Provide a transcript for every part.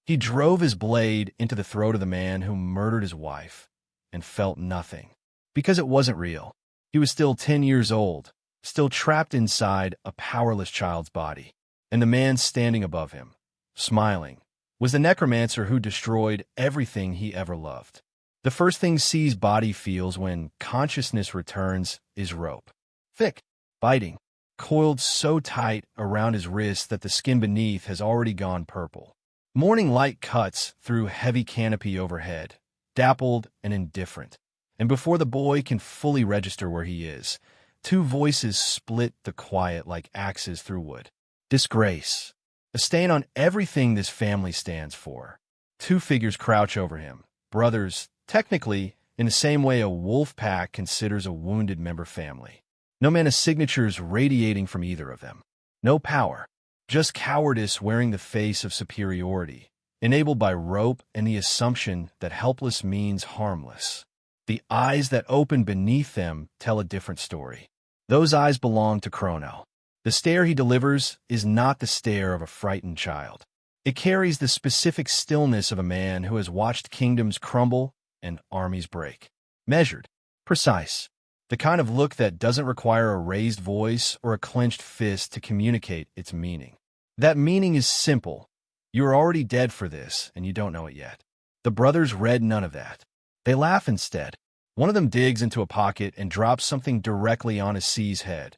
He drove his blade into the throat of the man who murdered his wife and felt nothing. Because it wasn't real. He was still 10 years old, still trapped inside a powerless child's body. And the man standing above him, smiling, was the necromancer who destroyed everything he ever loved. The first thing C's body feels when consciousness returns is rope. Thick, biting, coiled so tight around his wrist that the skin beneath has already gone purple. Morning light cuts through heavy canopy overhead, dappled and indifferent. And before the boy can fully register where he is, two voices split the quiet like axes through wood. Disgrace. A stain on everything this family stands for. Two figures crouch over him, brothers, technically, in the same way a wolf pack considers a wounded member family. No mana signatures radiating from either of them. No power. Just cowardice wearing the face of superiority, enabled by rope and the assumption that helpless means harmless. The eyes that open beneath them tell a different story. Those eyes belong to Chrono. The stare he delivers is not the stare of a frightened child. It carries the specific stillness of a man who has watched kingdoms crumble and armies break. Measured, precise. The kind of look that doesn't require a raised voice or a clenched fist to communicate its meaning. That meaning is simple. You are already dead for this, and you don't know it yet. The brothers read none of that. They laugh instead. One of them digs into a pocket and drops something directly on C's head.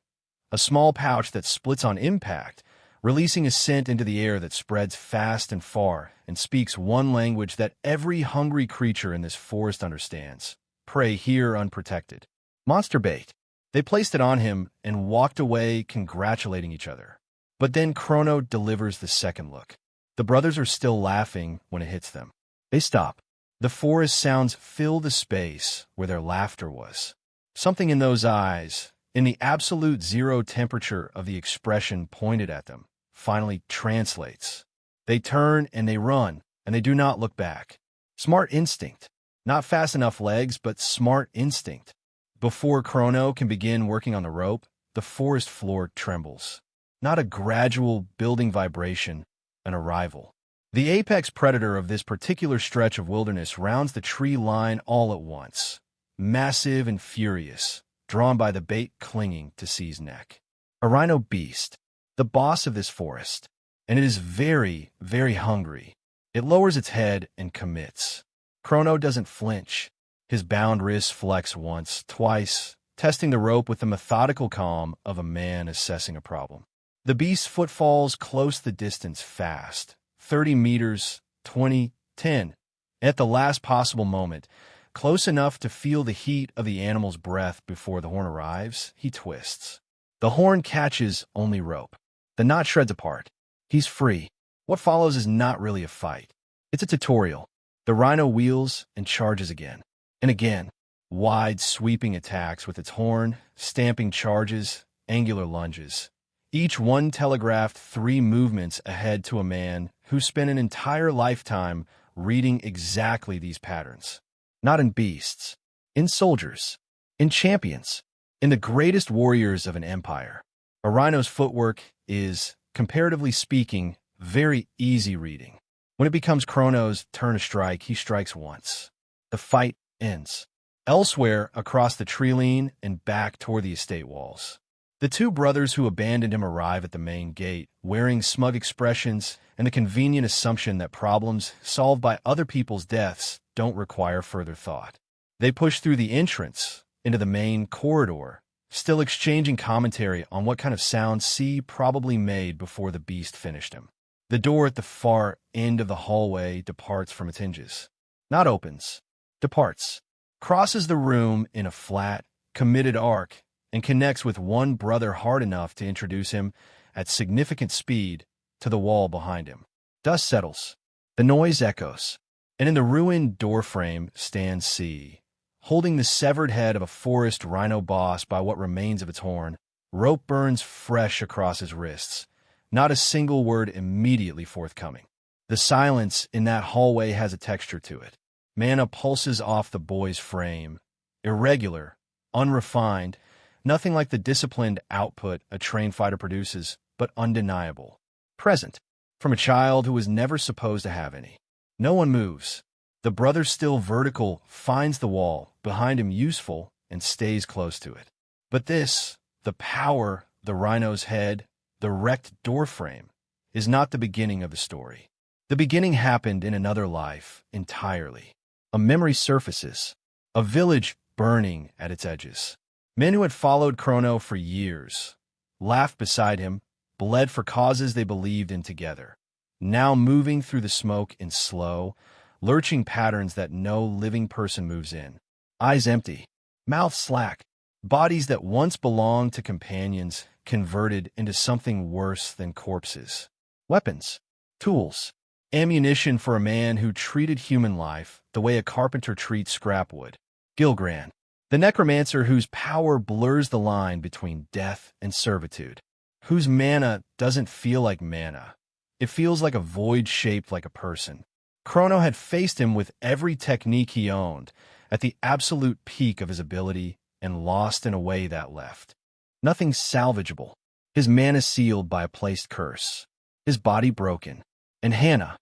A small pouch that splits on impact, releasing a scent into the air that spreads fast and far and speaks one language that every hungry creature in this forest understands. Prey here unprotected. Monster bait. They placed it on him and walked away congratulating each other. But then Chrono delivers the second look. The brothers are still laughing when it hits them. They stop. The forest sounds fill the space where their laughter was. Something in those eyes, in the absolute zero temperature of the expression pointed at them, finally translates. They turn and they run, and they do not look back. Smart instinct. Not fast enough legs, but smart instinct. Before Chrono can begin working on the rope, the forest floor trembles. Not a gradual building vibration, an arrival. The apex predator of this particular stretch of wilderness rounds the tree line all at once, massive and furious, drawn by the bait clinging to C's neck. A rhino beast, the boss of this forest, and it is very, very hungry. It lowers its head and commits. Chrono doesn't flinch. His bound wrists flex once, twice, testing the rope with the methodical calm of a man assessing a problem. The beast's footfalls close the distance fast, 30 meters, 20, 10. At the last possible moment, close enough to feel the heat of the animal's breath before the horn arrives, he twists. The horn catches only rope. The knot shreds apart. He's free. What follows is not really a fight. It's a tutorial. The rhino wheels and charges again. And again, wide sweeping attacks with its horn, stamping charges, angular lunges. Each one telegraphed 3 movements ahead to a man who spent an entire lifetime reading exactly these patterns. Not in beasts, in soldiers, in champions, in the greatest warriors of an empire. A rhino's footwork is, comparatively speaking, very easy reading. When it becomes Chrono's turn to strike, he strikes once. The fight ends. Elsewhere, across the tree line and back toward the estate walls. The two brothers who abandoned him arrive at the main gate, wearing smug expressions and the convenient assumption that problems solved by other people's deaths don't require further thought. They push through the entrance into the main corridor, still exchanging commentary on what kind of sound C probably made before the beast finished him. The door at the far end of the hallway departs from its hinges. Not opens. Departs. Crosses the room in a flat, committed arc and connects with one brother hard enough to introduce him, at significant speed, to the wall behind him. Dust settles. The noise echoes. And in the ruined doorframe stands C, holding the severed head of a forest rhino boss by what remains of its horn. Rope burns fresh across his wrists. Not a single word immediately forthcoming. The silence in that hallway has a texture to it. Mana pulses off the boy's frame. Irregular, unrefined, nothing like the disciplined output a trained fighter produces, but undeniable. Present. from a child who was never supposed to have any. No one moves. The brother, still vertical, finds the wall behind him useful and stays close to it. But this, the power, the rhino's head, the wrecked doorframe, is not the beginning of the story. The beginning happened in another life entirely. A memory surfaces, a village burning at its edges. Men who had followed Chrono for years, laughed beside him, bled for causes they believed in together, now moving through the smoke in slow, lurching patterns that no living person moves in. Eyes empty, mouth slack, bodies that once belonged to companions converted into something worse than corpses. Weapons, tools, ammunition for a man who treated human life the way a carpenter treats scrap wood. Gilgran, the necromancer whose power blurs the line between death and servitude, whose mana doesn't feel like mana. It feels like a void shaped like a person. Chrono had faced him with every technique he owned, at the absolute peak of his ability, and lost in a way that left nothing salvageable. His mana sealed by a placed curse, his body broken. And Hannah,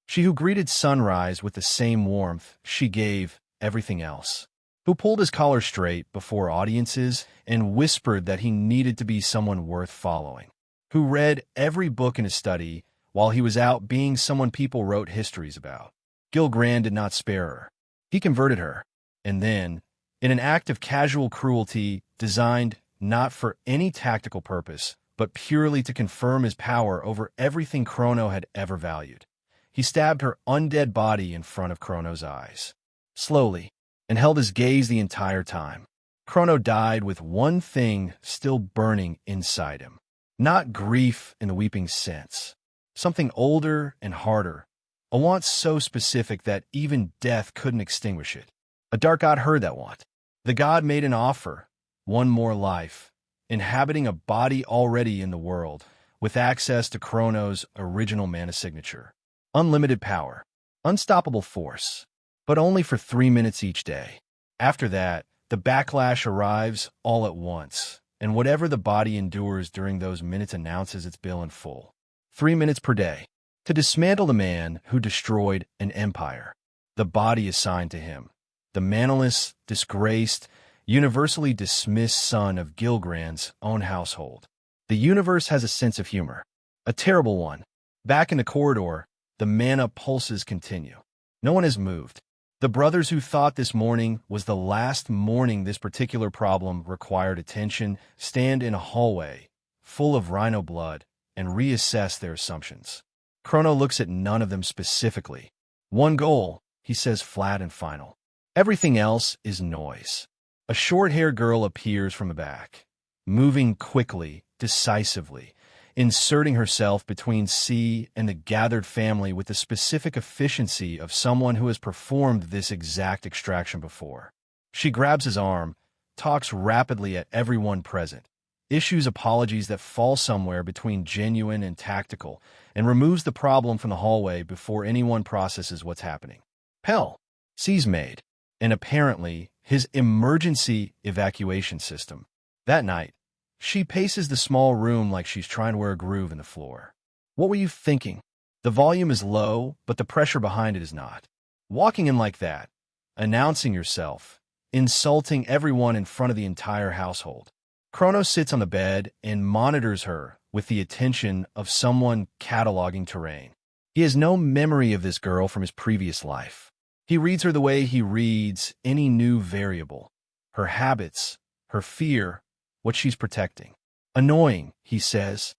she who greeted sunrise with the same warmth she gave everything else, who pulled his collar straight before audiences and whispered that he needed to be someone worth following, who read every book in his study while he was out being someone people wrote histories about. Gilgran did not spare her. He converted her, and then, in an act of casual cruelty designed not for any tactical purpose, but purely to confirm his power over everything Chrono had ever valued, he stabbed her undead body in front of Chrono's eyes, slowly, and held his gaze the entire time. Chrono died with one thing still burning inside him. Not grief in the weeping sense. Something older and harder. A want so specific that even death couldn't extinguish it. A dark god heard that want. The god made an offer. One more life. Inhabiting a body already in the world, with access to Chrono's original mana signature. Unlimited power. Unstoppable force. But only for 3 minutes each day. After that, the backlash arrives all at once, and whatever the body endures during those minutes announces its bill in full. 3 minutes per day. To dismantle the man who destroyed an empire. The body assigned to him. The manaless, disgraced, universally dismissed son of Gilgran's own household. The universe has a sense of humor. A terrible one. Back in the corridor, the mana pulses continue. No one has moved. The brothers who thought this morning was the last morning this particular problem required attention stand in a hallway, full of rhino blood, and reassess their assumptions. Chrono looks at none of them specifically. One goal, he says flat and final. Everything else is noise. A short-haired girl appears from the back, moving quickly, decisively, inserting herself between C and the gathered family with the specific efficiency of someone who has performed this exact extraction before. She grabs his arm, talks rapidly at everyone present, issues apologies that fall somewhere between genuine and tactical, and removes the problem from the hallway before anyone processes what's happening. Hell, C's made, and apparently his emergency evacuation system. That night, she paces the small room like she's trying to wear a groove in the floor. What were you thinking? The volume is low, but the pressure behind it is not. Walking in like that, announcing yourself, insulting everyone in front of the entire household. Chrono sits on the bed and monitors her with the attention of someone cataloging terrain. He has no memory of this girl from his previous life. He reads her the way he reads any new variable. Her habits, her fear, what she's protecting. Annoying, he says.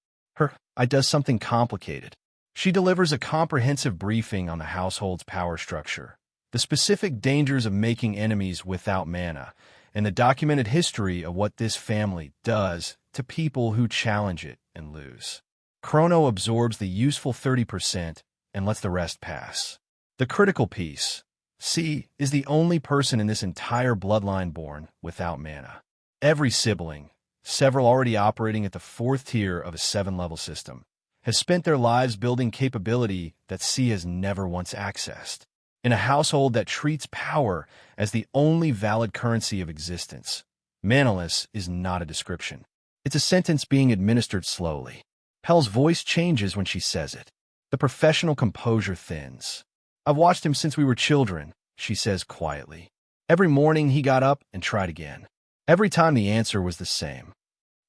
I does something complicated. She delivers a comprehensive briefing on the household's power structure, the specific dangers of making enemies without mana, and the documented history of what this family does to people who challenge it and lose. Chrono absorbs the useful 30% and lets the rest pass. The critical piece. C is the only person in this entire bloodline born without mana. Every sibling, several already operating at the 4th tier of a 7-level system, has spent their lives building capability that C has never once accessed. In a household that treats power as the only valid currency of existence, manaless is not a description. It's a sentence being administered slowly. Pel's voice changes when she says it. The professional composure thins. I've watched him since we were children, she says quietly. Every morning he got up and tried again. Every time the answer was the same.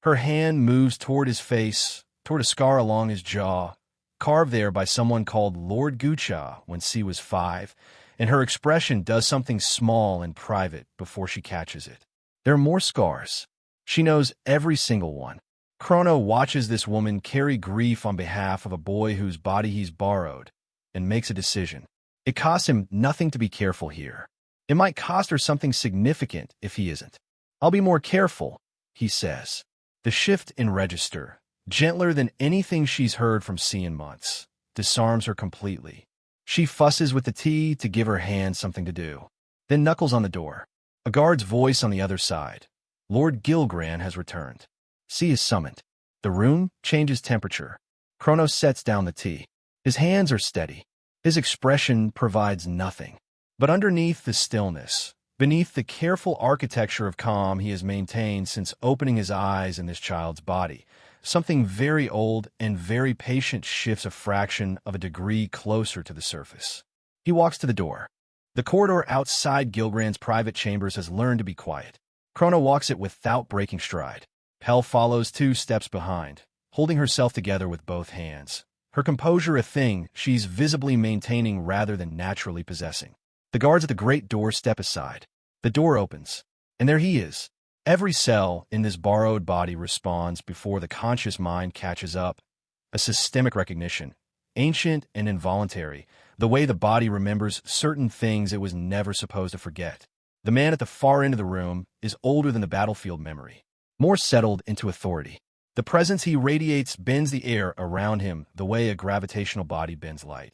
Her hand moves toward his face, toward a scar along his jaw, carved there by someone called Lord Gucha when C was 5, and her expression does something small and private before she catches it. There are more scars. She knows every single one. Chrono watches this woman carry grief on behalf of a boy whose body he's borrowed, and makes a decision. It costs him nothing to be careful here. It might cost her something significant if he isn't. I'll be more careful, he says. The shift in register, gentler than anything she's heard from C in months, disarms her completely. She fusses with the tea to give her hand something to do, then knuckles on the door. A guard's voice on the other side. Lord Gilgran has returned. C is summoned. The room changes temperature. Chrono sets down the tea. His hands are steady. His expression provides nothing. But underneath the stillness, beneath the careful architecture of calm he has maintained since opening his eyes in this child's body, something very old and very patient shifts a fraction of a degree closer to the surface. He walks to the door. The corridor outside Gilgran's private chambers has learned to be quiet. Chrono walks it without breaking stride. Pel follows 2 steps behind, holding herself together with both hands. Her composure a thing she's visibly maintaining rather than naturally possessing. The guards at the great door step aside. The door opens, and there he is. Every cell in this borrowed body responds before the conscious mind catches up. A systemic recognition, ancient and involuntary, the way the body remembers certain things it was never supposed to forget. The man at the far end of the room is older than the battlefield memory, more settled into authority. The presence he radiates bends the air around him the way a gravitational body bends light.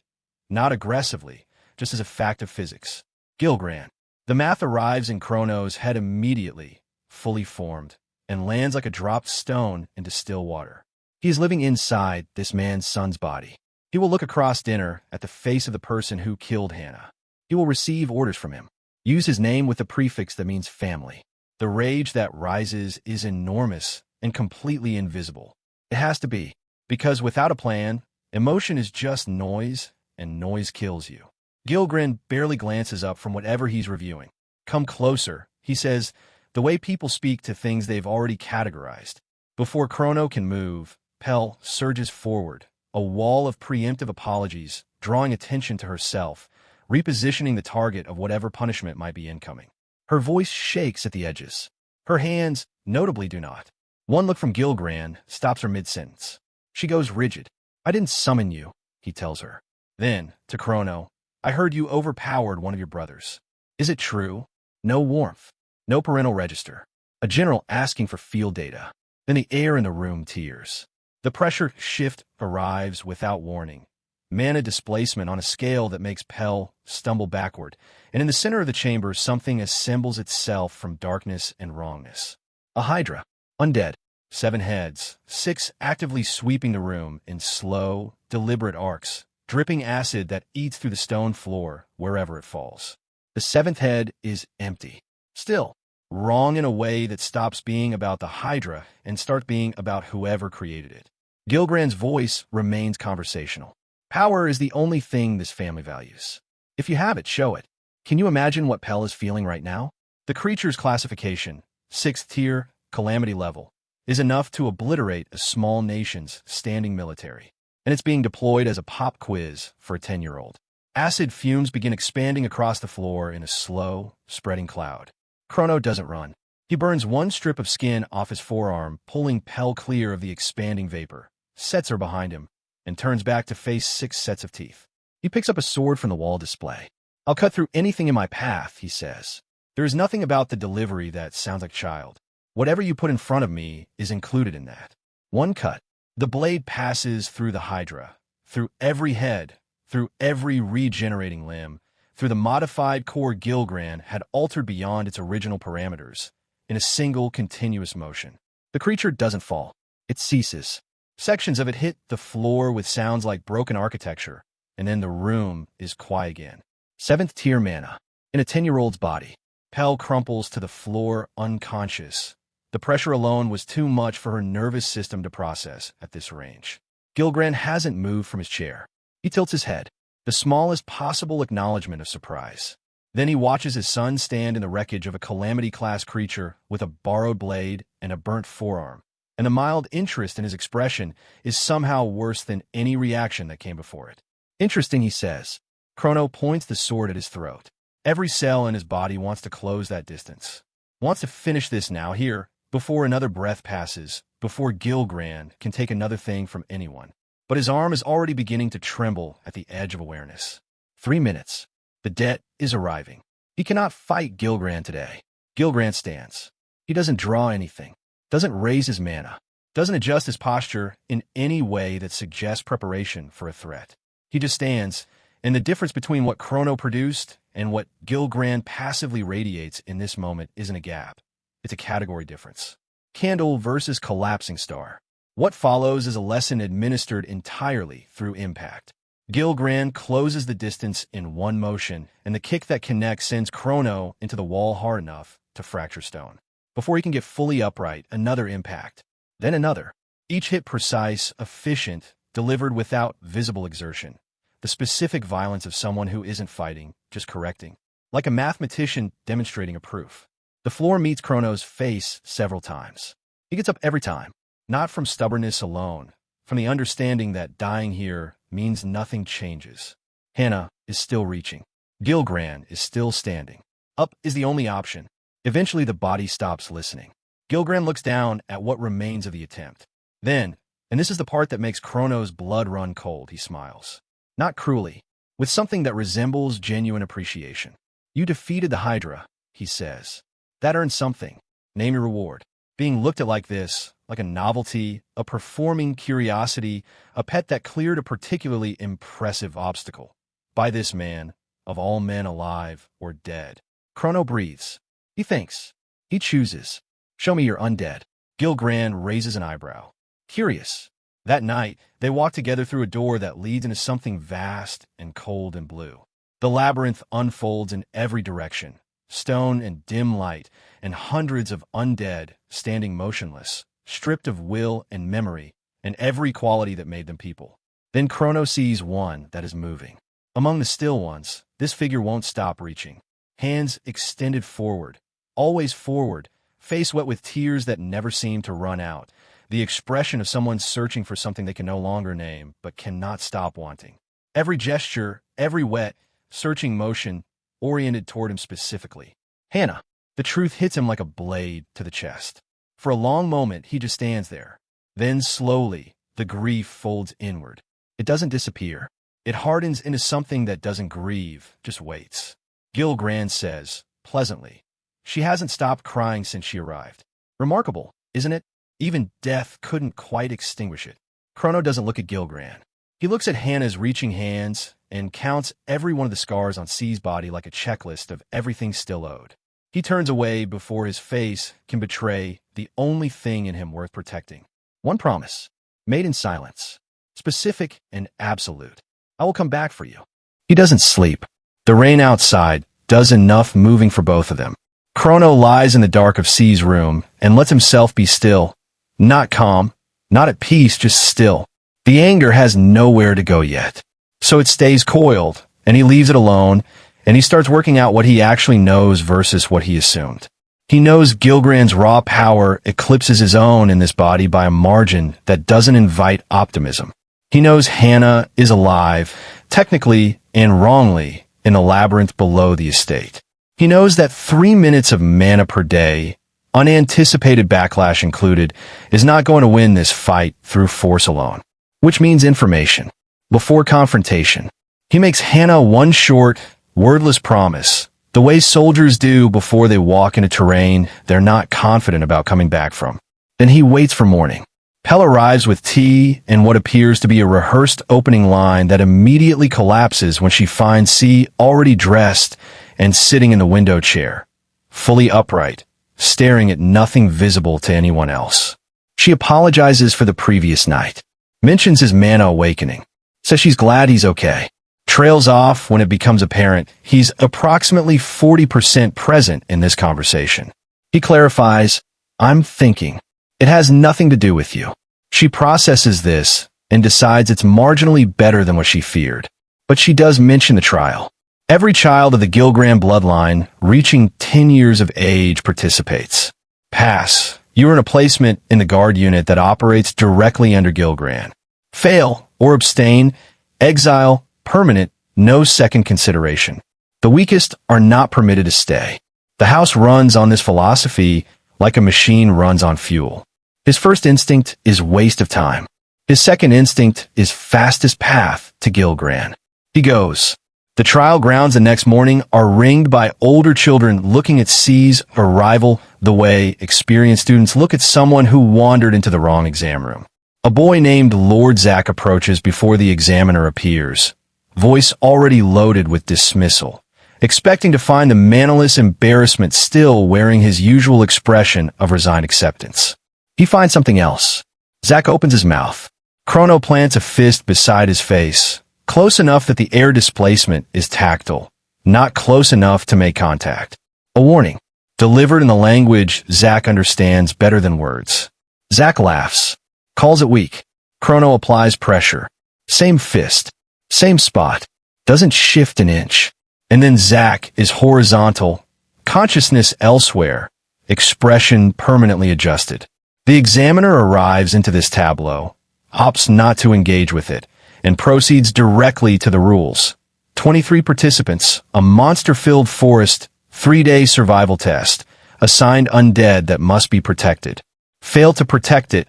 Not aggressively, just as a fact of physics. Gilgran. The math arrives in Chrono's head immediately, fully formed, and lands like a dropped stone into still water. He is living inside this man's son's body. He will look across dinner at the face of the person who killed Hannah. He will receive orders from him. Use his name with the prefix that means family. The rage that rises is enormous and completely invisible. It has to be, because without a plan, emotion is just noise, and noise kills you. Gilgran barely glances up from whatever he's reviewing. Come closer, he says, the way people speak to things they've already categorized. Before Chrono can move, Pel surges forward, a wall of preemptive apologies, drawing attention to herself, repositioning the target of whatever punishment might be incoming. Her voice shakes at the edges. Her hands notably do not. One look from Gilgran stops her mid-sentence. She goes rigid. I didn't summon you, he tells her. Then, to Chrono, I heard you overpowered one of your brothers. Is it true? No warmth. No parental register. A general asking for field data. Then the air in the room tears. The pressure shift arrives without warning. Mana displacement on a scale that makes Pel stumble backward, and in the center of the chamber something assembles itself from darkness and wrongness. A hydra. Undead. 7 heads, 6 actively sweeping the room in slow, deliberate arcs, dripping acid that eats through the stone floor wherever it falls. The 7th head is empty. Still, wrong in a way that stops being about the hydra and starts being about whoever created it. Gilgran's voice remains conversational. Power is the only thing this family values. If you have it, show it. Can you imagine what Pel is feeling right now? The creature's classification, 6th tier, calamity level, is enough to obliterate a small nation's standing military, and it's being deployed as a pop quiz for a 10-year-old. Acid fumes begin expanding across the floor in a slow, spreading cloud. Chrono doesn't run. He burns 1 strip of skin off his forearm, pulling Pel clear of the expanding vapor, sets her behind him, and turns back to face 6 sets of teeth. He picks up a sword from the wall display. I'll cut through anything in my path, he says. There is nothing about the delivery that sounds like child. Whatever you put in front of me is included in that. 1 cut. The blade passes through the hydra, through every head, through every regenerating limb, through the modified core Gilgran had altered beyond its original parameters, in a single continuous motion. The creature doesn't fall. It ceases. Sections of it hit the floor with sounds like broken architecture, and then the room is quiet again. 7th tier mana. In a 10-year-old's body, Pel crumples to the floor unconscious. The pressure alone was too much for her nervous system to process at this range. Gilgran hasn't moved from his chair. He tilts his head, the smallest possible acknowledgement of surprise. Then he watches his son stand in the wreckage of a calamity-class creature with a borrowed blade and a burnt forearm, and the mild interest in his expression is somehow worse than any reaction that came before it. Interesting, he says. Chrono points the sword at his throat. Every cell in his body wants to close that distance. Wants to finish this now, here, before another breath passes, before Gilgran can take another thing from anyone. But his arm is already beginning to tremble at the edge of awareness. 3 minutes. The debt is arriving. He cannot fight Gilgran today. Gilgran stands. He doesn't draw anything, doesn't raise his mana, doesn't adjust his posture in any way that suggests preparation for a threat. He just stands, and the difference between what Chrono produced and what Gilgran passively radiates in this moment isn't a gap. It's a category difference. Candle versus collapsing star. What follows is a lesson administered entirely through impact. Gilgran closes the distance in one motion, and the kick that connects sends Chrono into the wall hard enough to fracture stone. Before he can get fully upright, another impact. Then another. Each hit precise, efficient, delivered without visible exertion. The specific violence of someone who isn't fighting, just correcting. Like a mathematician demonstrating a proof. The floor meets Chrono's face several times. He gets up every time, not from stubbornness alone, from the understanding that dying here means nothing changes. Hannah is still reaching. Gilgran is still standing. Up is the only option. Eventually the body stops listening. Gilgran looks down at what remains of the attempt. Then, and this is the part that makes Chrono's blood run cold, he smiles. Not cruelly, with something that resembles genuine appreciation. You defeated the Hydra, he says. That earned something. Name your reward. Being looked at like this, like a novelty, a performing curiosity, a pet that cleared a particularly impressive obstacle. By this man, of all men alive or dead. Chrono breathes. He thinks. He chooses. Show me your undead. Gilgran raises an eyebrow. Curious. That night, they walk together through a door that leads into something vast and cold and blue. The labyrinth unfolds in every direction. Stone and dim light, and hundreds of undead standing motionless, stripped of will and memory, and every quality that made them people. Then Chrono sees one that is moving. Among the still ones, this figure won't stop reaching. Hands extended forward, always forward, face wet with tears that never seem to run out, the expression of someone searching for something they can no longer name, but cannot stop wanting. Every gesture, every wet, searching motion, oriented toward him specifically. Hannah. The truth hits him like a blade to the chest. For a long moment, he just stands there. Then slowly, the grief folds inward. It doesn't disappear. It hardens into something that doesn't grieve, just waits. Gilgran says, pleasantly, she hasn't stopped crying since she arrived. Remarkable, isn't it? Even death couldn't quite extinguish it. Chrono doesn't look at Gilgran. He looks at Hannah's reaching hands and counts every one of the scars on C's body like a checklist of everything still owed. He turns away before his face can betray the only thing in him worth protecting. One promise, made in silence, specific and absolute. I will come back for you. He doesn't sleep. The rain outside does enough moving for both of them. Chrono lies in the dark of C's room and lets himself be still. Not calm, not at peace, just still. The anger has nowhere to go yet. So it stays coiled, and he leaves it alone, and he starts working out what he actually knows versus what he assumed. He knows Gilgran's raw power eclipses his own in this body by a margin that doesn't invite optimism. He knows Hannah is alive, technically and wrongly, in the labyrinth below the estate. He knows that 3 minutes of mana per day, unanticipated backlash included, is not going to win this fight through force alone. Which means information. Before confrontation, he makes Hannah one short, wordless promise, the way soldiers do before they walk into terrain they're not confident about coming back from. Then he waits for morning. Pell arrives with tea and what appears to be a rehearsed opening line that immediately collapses when she finds C already dressed and sitting in the window chair, fully upright, staring at nothing visible to anyone else. She apologizes for the previous night, mentions his mana awakening, says she's glad he's okay, trails off when it becomes apparent he's approximately 40% present in this conversation. He clarifies, I'm thinking. It has nothing to do with you. She processes this, and decides it's marginally better than what she feared. But she does mention the trial. Every child of the Gilgran bloodline reaching 10 years of age participates. Pass. You earn a placement in the guard unit that operates directly under Gilgran. Fail or abstain, exile, permanent, no second consideration. The weakest are not permitted to stay. The house runs on this philosophy like a machine runs on fuel. His first instinct is waste of time. His second instinct is fastest path to Gilgran. He goes. The trial grounds the next morning are ringed by older children looking at C's arrival the way experienced students look at someone who wandered into the wrong exam room. A boy named Lord Zack approaches before the examiner appears, voice already loaded with dismissal, expecting to find the mannerless embarrassment still wearing his usual expression of resigned acceptance. He finds something else. Zack opens his mouth. Chrono plants a fist beside his face, close enough that the air displacement is tactile, not close enough to make contact. A warning, delivered in the language Zack understands better than words. Zack laughs, calls it weak. Chrono applies pressure. Same fist, same spot, doesn't shift an inch. And then Zack is horizontal, consciousness elsewhere, expression permanently adjusted. The examiner arrives into this tableau, opts not to engage with it, and proceeds directly to the rules. 23 participants, a monster-filled forest, 3-day survival test, assigned undead that must be protected. Fail to protect it,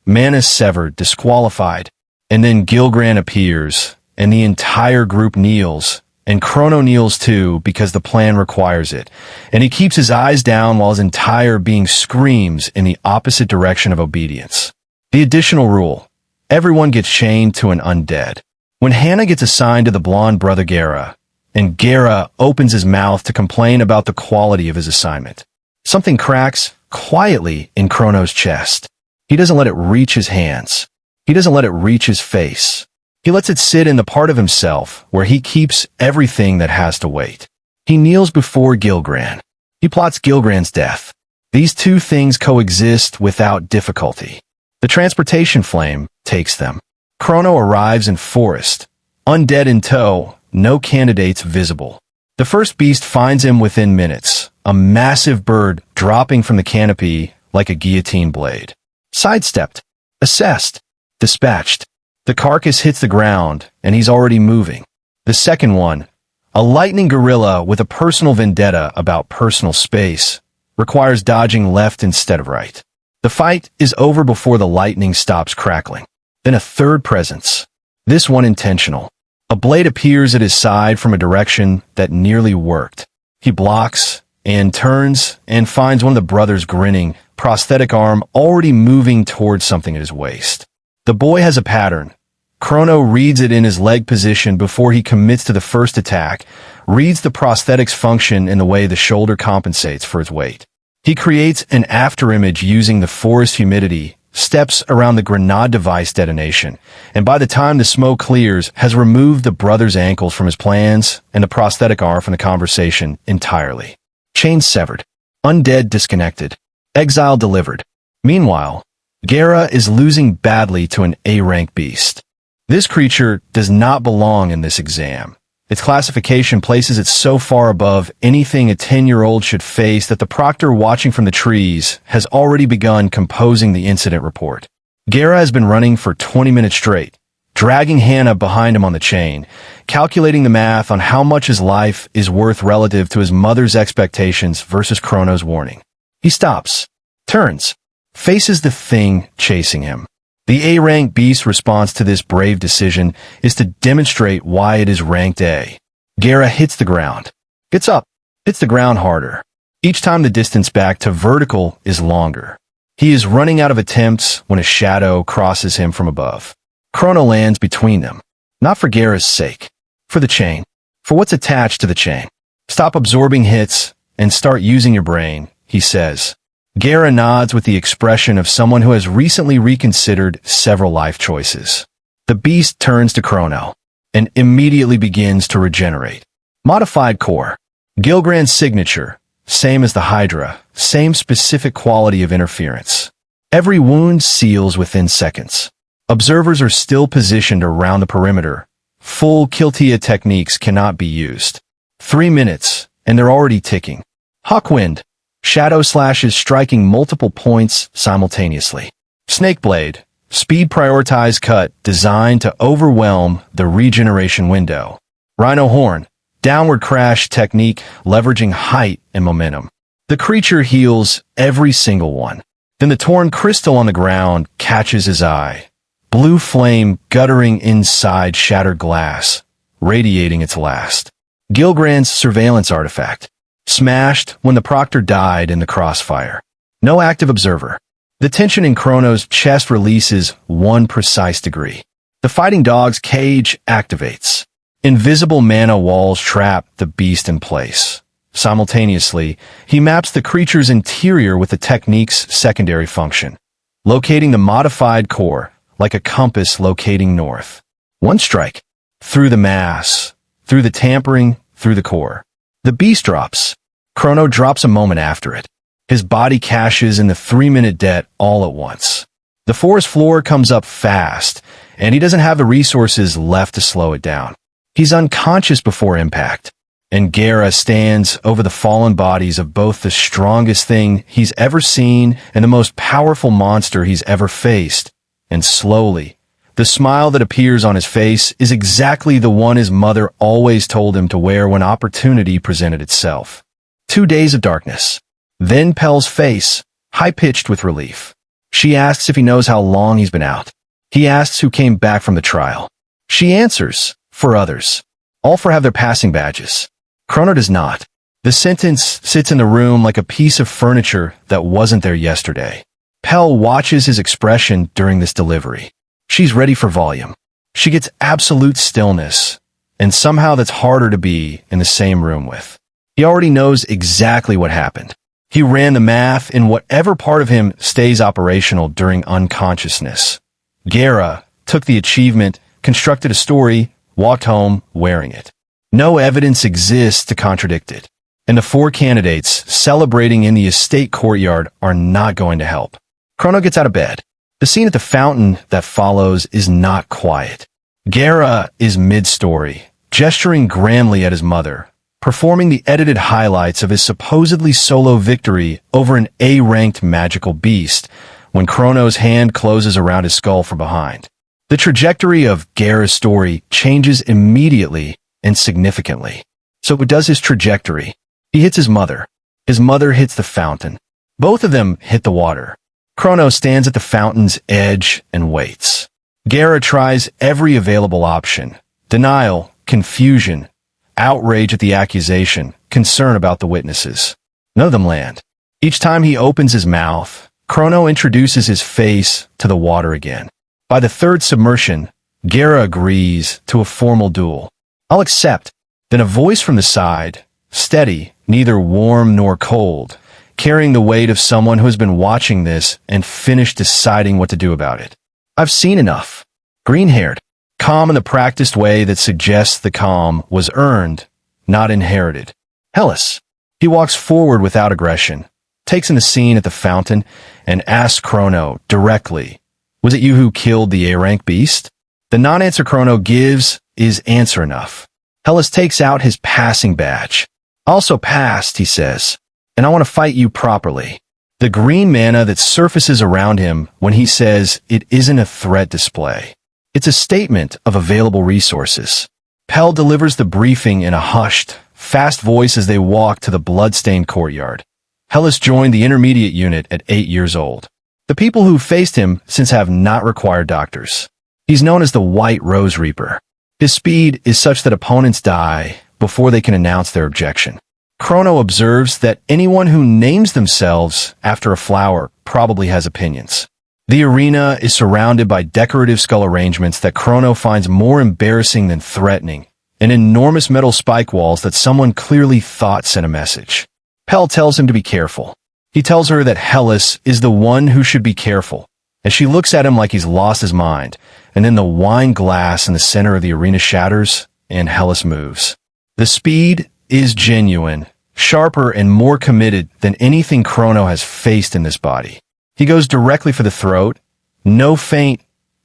man is severed, disqualified. And then Gilgran appears, and the entire group kneels, and Chrono kneels too because the plan requires it. And he keeps his eyes down while his entire being screams in the opposite direction of obedience. The additional rule. Everyone gets chained to an undead. When Hannah gets assigned to the blonde brother Gara, and Gara opens his mouth to complain about the quality of his assignment, something cracks quietly in Chrono's chest. He doesn't let it reach his hands. He doesn't let it reach his face. He lets it sit in the part of himself where he keeps everything that has to wait. He kneels before Gilgran. He plots Gilgran's death. These two things coexist without difficulty. The transportation flame takes them. Chrono arrives in forest. Undead in tow, no candidates visible. The first beast finds him within minutes, a massive bird dropping from the canopy like a guillotine blade. Sidestepped, assessed, dispatched. The carcass hits the ground, and he's already moving. The second one, a lightning gorilla with a personal vendetta about personal space, requires dodging left instead of right. The fight is over before the lightning stops crackling. Then a third presence, this one intentional. A blade appears at his side from a direction that nearly worked. He blocks and turns and finds one of the brothers grinning, prosthetic arm already moving towards something at his waist. The boy has a pattern. Chrono reads it in his leg position before he commits to the first attack, reads the prosthetic's function in the way the shoulder compensates for its weight. He creates an afterimage using the forest humidity, steps around the grenade device detonation, and by the time the smoke clears, has removed the brother's ankles from his plans and the prosthetic arm from the conversation entirely. Chain severed. Undead disconnected. Exile delivered. Meanwhile, Gara is losing badly to an A-rank beast. This creature does not belong in this exam. Its classification places it so far above anything a 10-year-old should face that the proctor watching from the trees has already begun composing the incident report. Gara has been running for 20 minutes straight, dragging Hannah behind him on the chain, calculating the math on how much his life is worth relative to his mother's expectations versus Chrono's warning. He stops, turns, faces the thing chasing him. The A-rank beast's response to this brave decision is to demonstrate why it is ranked A. Gara hits the ground, gets up, hits the ground harder. Each time the distance back to vertical is longer. He is running out of attempts when a shadow crosses him from above. Chrono lands between them, not for Gara's sake, for the chain, for what's attached to the chain. Stop absorbing hits and start using your brain, he says. Gara nods with the expression of someone who has recently reconsidered several life choices. The beast turns to Chrono and immediately begins to regenerate. Modified core. Gilgran's signature, same as the Hydra, same specific quality of interference. Every wound seals within seconds. Observers are still positioned around the perimeter. Full Kiltia techniques cannot be used. 3 minutes, and they're already ticking. Hawkwind. Shadow slashes striking multiple points simultaneously. Snakeblade. Speed prioritized cut designed to overwhelm the regeneration window. Rhino horn. Downward crash technique leveraging height and momentum. The creature heals every single one. Then the torn crystal on the ground catches his eye. Blue flame guttering inside shattered glass, radiating its last. Gilgrand's surveillance artifact. Smashed when the proctor died in the crossfire. No active observer. The tension in Chrono's chest releases 1 precise degree. The fighting dog's cage activates. Invisible mana walls trap the beast in place. Simultaneously, he maps the creature's interior with the technique's secondary function, locating the modified core like a compass locating north. 1 strike. Through the mass, through the tampering, through the core. The beast drops. Chrono drops a moment after it. His body cashes in the 3-minute debt all at once. The forest floor comes up fast, and he doesn't have the resources left to slow it down. He's unconscious before impact, and Gera stands over the fallen bodies of both the strongest thing he's ever seen and the most powerful monster he's ever faced. And slowly, the smile that appears on his face is exactly the one his mother always told him to wear when opportunity presented itself. 2 days of darkness. Then Pel's face, high-pitched with relief. She asks if he knows how long he's been out. He asks who came back from the trial. She answers, for others. All four have their passing badges. Chrono does not. The sentence sits in the room like a piece of furniture that wasn't there yesterday. Pel watches his expression during this delivery. She's ready for volume. She gets absolute stillness, and somehow that's harder to be in the same room with. He already knows exactly what happened. He ran the math in whatever part of him stays operational during unconsciousness. Gera took the achievement, constructed a story, walked home wearing it. No evidence exists to contradict it. And the 4 candidates celebrating in the estate courtyard are not going to help. Chrono gets out of bed. The scene at the fountain that follows is not quiet. Gera is mid-story, gesturing grandly at his mother, performing the edited highlights of his supposedly solo victory over an A-ranked magical beast when Chrono's hand closes around his skull from behind. The trajectory of Gera's story changes immediately and significantly. So does his trajectory. He hits his mother. His mother hits the fountain. Both of them hit the water. Chrono stands at the fountain's edge and waits. Gera tries every available option. Denial, confusion, outrage at the accusation, concern about the witnesses. None of them land. Each time he opens his mouth, Chrono introduces his face to the water again. By the 3rd submersion, Gera agrees to a formal duel. I'll accept. Then a voice from the side, steady, neither warm nor cold, carrying the weight of someone who has been watching this and finished deciding what to do about it. I've seen enough. Green-haired, calm in the practiced way that suggests the calm was earned, not inherited. Hellas. He walks forward without aggression, takes in the scene at the fountain, and asks Chrono directly, "Was it you who killed the A-rank beast?" The non-answer Chrono gives is answer enough. Hellas takes out his passing badge. "Also passed," he says, "and I want to fight you properly." The green mana that surfaces around him when he says it isn't a threat display. It's a statement of available resources. Pel delivers the briefing in a hushed, fast voice as they walk to the blood-stained courtyard. Hellas joined the intermediate unit at 8 years old. The people who faced him since have not required doctors. He's known as the White Rose Reaper. His speed is such that opponents die before they can announce their objection. Chrono observes that anyone who names themselves after a flower probably has opinions. The arena is surrounded by decorative skull arrangements that Chrono finds more embarrassing than threatening, and enormous metal spike walls that someone clearly thought sent a message. Pel tells him to be careful. He tells her that Hellas is the one who should be careful, as she looks at him like he's lost his mind, and then the wine glass in the center of the arena shatters, and Hellas moves. The speed is genuine, sharper and more committed than anything Chrono has faced in this body. He goes directly for the throat, no feint,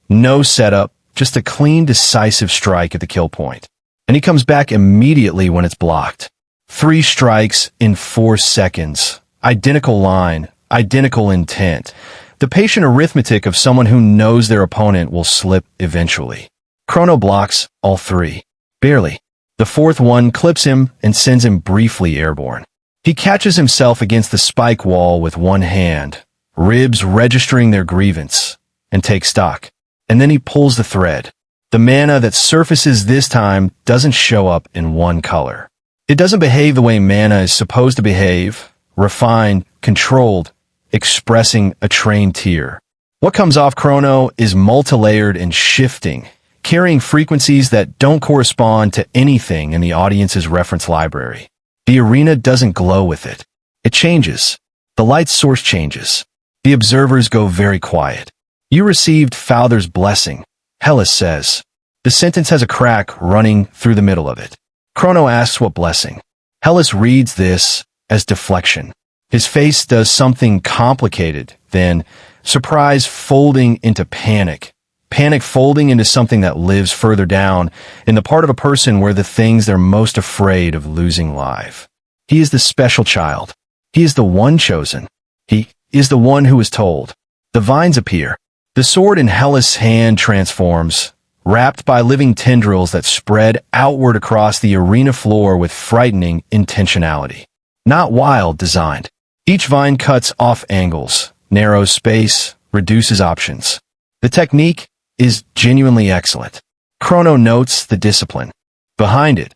No setup, just a clean, decisive strike at the kill point. And he comes back immediately when it's blocked. 3 strikes in 4 seconds. Identical line, identical intent. The patient arithmetic of someone who knows their opponent will slip eventually. Chrono blocks all 3. Barely. The 4th one clips him and sends him briefly airborne. He catches himself against the spike wall with one hand, ribs registering their grievance, and takes stock. And then he pulls the thread. The mana that surfaces this time doesn't show up in one color. It doesn't behave the way mana is supposed to behave, refined, controlled, expressing a trained tier. What comes off Chrono is multi-layered and shifting, carrying frequencies that don't correspond to anything in the audience's reference library. The arena doesn't glow with it. It changes. The light source changes. The observers go very quiet. You received Father's blessing, Hellas says. The sentence has a crack running through the middle of it. Chrono asks what blessing. Hellas reads this as deflection. His face does something complicated, then surprise folding into panic. Panic folding into something that lives further down in the part of a person where the things they're most afraid of losing live. He is the special child. He is the one chosen. He is the one who is told. The vines appear. The sword in Hellas' hand transforms, wrapped by living tendrils that spread outward across the arena floor with frightening intentionality. Not wild designed. Each vine cuts off angles, narrows space, reduces options. The technique is genuinely excellent. Chrono notes the discipline. Behind it,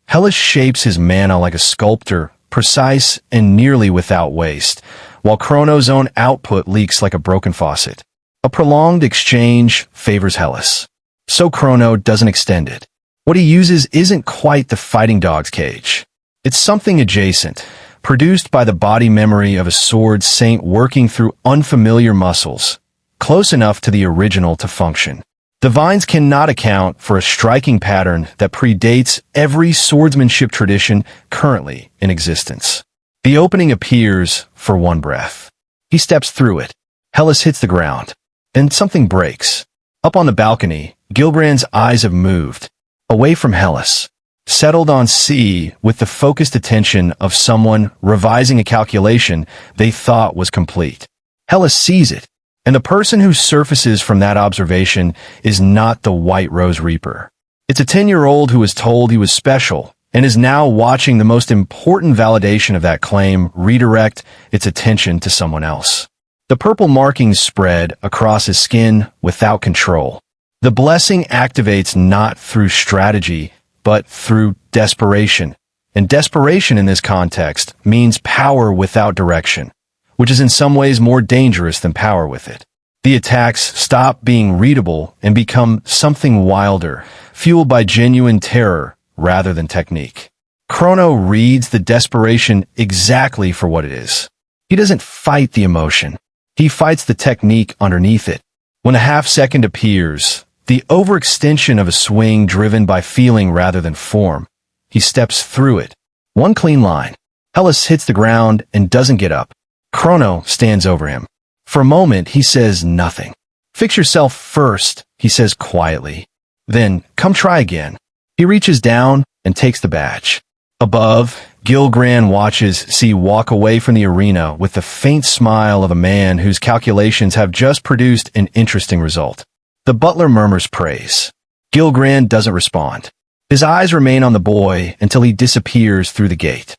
Hellas shapes his mana like a sculptor, precise and nearly without waste, while Chrono's own output leaks like a broken faucet. A prolonged exchange favors Hellas. So Chrono doesn't extend it. What he uses isn't quite the fighting dog's cage. It's something adjacent, produced by the body memory of a sword saint working through unfamiliar muscles, close enough to the original to function. The vines cannot account for a striking pattern that predates every swordsmanship tradition currently in existence. The opening appears for one breath. He steps through it. Hellas hits the ground. Then something breaks. Up on the balcony, Gilbrand's eyes have moved, away from Hellas, settled on C with the focused attention of someone revising a calculation they thought was complete. Hellas sees it, and the person who surfaces from that observation is not the White Rose Reaper. It's a 10-year-old who was told he was special and is now watching the most important validation of that claim redirect its attention to someone else. The purple markings spread across his skin without control. The blessing activates not through strategy, but through desperation. And desperation in this context means power without direction, which is in some ways more dangerous than power with it. The attacks stop being readable and become something wilder, fueled by genuine terror rather than technique. Chrono reads the desperation exactly for what it is. He doesn't fight the emotion. He fights the technique underneath it. When a half-second appears, the overextension of a swing driven by feeling rather than form, he steps through it. One clean line. Hellas hits the ground and doesn't get up. Chrono stands over him. For a moment, he says nothing. Fix yourself first, he says quietly. Then, come try again. He reaches down and takes the badge. Above, Gilgrand watches C walk away from the arena with the faint smile of a man whose calculations have just produced an interesting result. The butler murmurs praise. Gilgrand doesn't respond. His eyes remain on the boy until he disappears through the gate.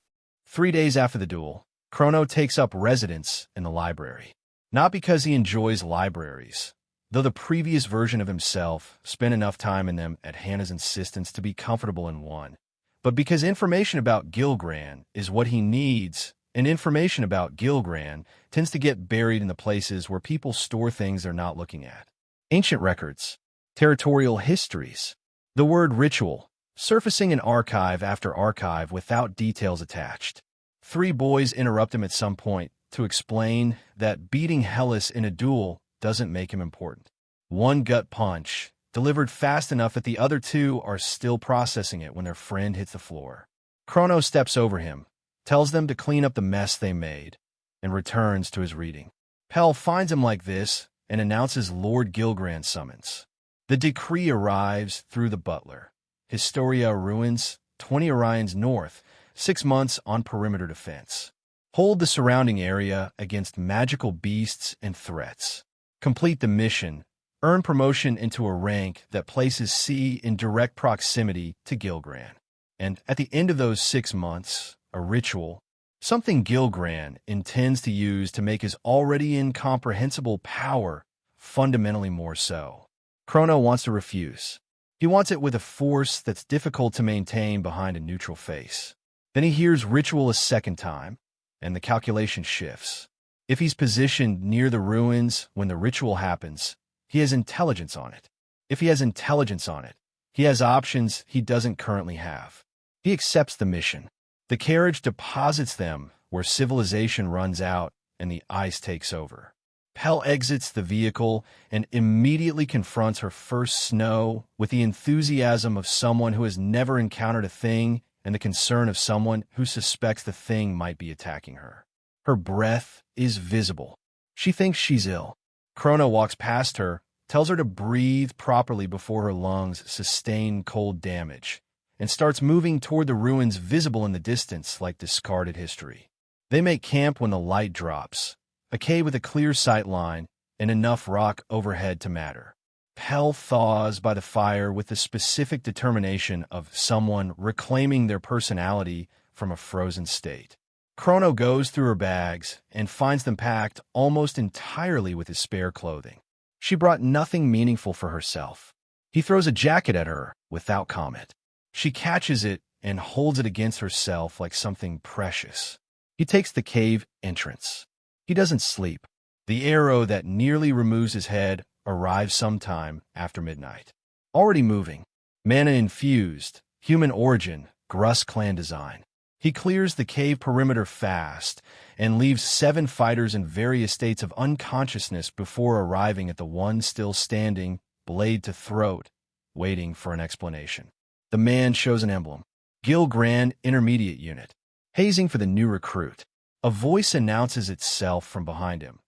3 days after the duel, Chrono takes up residence in the library. Not because he enjoys libraries, though the previous version of himself spent enough time in them at Hannah's insistence to be comfortable in one, but because information about Gilgrand is what he needs, and information about Gilgrand tends to get buried in the places where people store things they're not looking at. Ancient records, territorial histories, the word ritual, surfacing in archive after archive without details attached. 3 boys interrupt him at some point to explain that beating Hellas in a duel doesn't make him important. One gut punch, delivered fast enough that the other 2 are still processing it when their friend hits the floor. Chrono steps over him, tells them to clean up the mess they made, and returns to his reading. Pell finds him like this and announces Lord Gilgran's summons. The decree arrives through the butler. Historia ruins, 20 Orions north, 6 months on perimeter defense. Hold the surrounding area against magical beasts and threats. Complete the mission. Earn promotion into a rank that places C in direct proximity to Gilgran. And at the end of those 6 months, a ritual, something Gilgran intends to use to make his already incomprehensible power fundamentally more so. Chrono wants to refuse. He wants it with a force that's difficult to maintain behind a neutral face. Then he hears ritual a second time, and the calculation shifts. If he's positioned near the ruins when the ritual happens, he has intelligence on it. If he has intelligence on it, he has options he doesn't currently have. He accepts the mission. The carriage deposits them where civilization runs out and the ice takes over. Pell exits the vehicle and immediately confronts her first snow with the enthusiasm of someone who has never encountered a thing and the concern of someone who suspects the thing might be attacking her. Her breath is visible. She thinks she's ill. Chrono walks past her, tells her to breathe properly before her lungs sustain cold damage, and starts moving toward the ruins visible in the distance like discarded history. They make camp when the light drops, a cave with a clear sight line and enough rock overhead to matter. Pell thaws by the fire with the specific determination of someone reclaiming their personality from a frozen state. Chrono goes through her bags and finds them packed almost entirely with his spare clothing. She brought nothing meaningful for herself. He throws a jacket at her without comment. She catches it and holds it against herself like something precious. He takes the cave entrance. He doesn't sleep. The arrow that nearly removes his head arrives sometime after midnight. Already moving. Mana infused, human origin, Gruss clan design. He clears the cave perimeter fast and leaves 7 fighters in various states of unconsciousness before arriving at the one still standing, blade to throat, waiting for an explanation. The man shows an emblem. Gilgran Intermediate Unit. Hazing for the new recruit. A voice announces itself from behind him,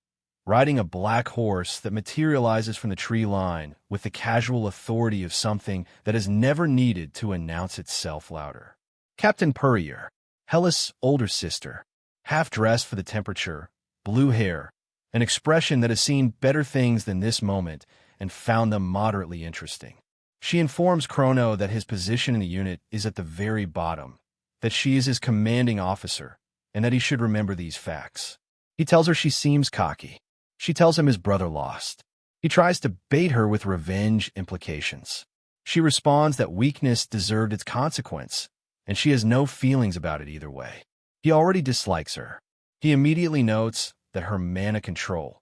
riding a black horse that materializes from the tree line with the casual authority of something that has never needed to announce itself louder. Captain Purrier, Hellas' older sister, half-dressed for the temperature, blue hair, an expression that has seen better things than this moment and found them moderately interesting. She informs Chrono that his position in the unit is at the very bottom, that she is his commanding officer, and that he should remember these facts. He tells her she seems cocky. She tells him his brother lost. He tries to bait her with revenge implications. She responds that weakness deserved its consequence, and she has no feelings about it either way. He already dislikes her. He immediately notes that her mana control,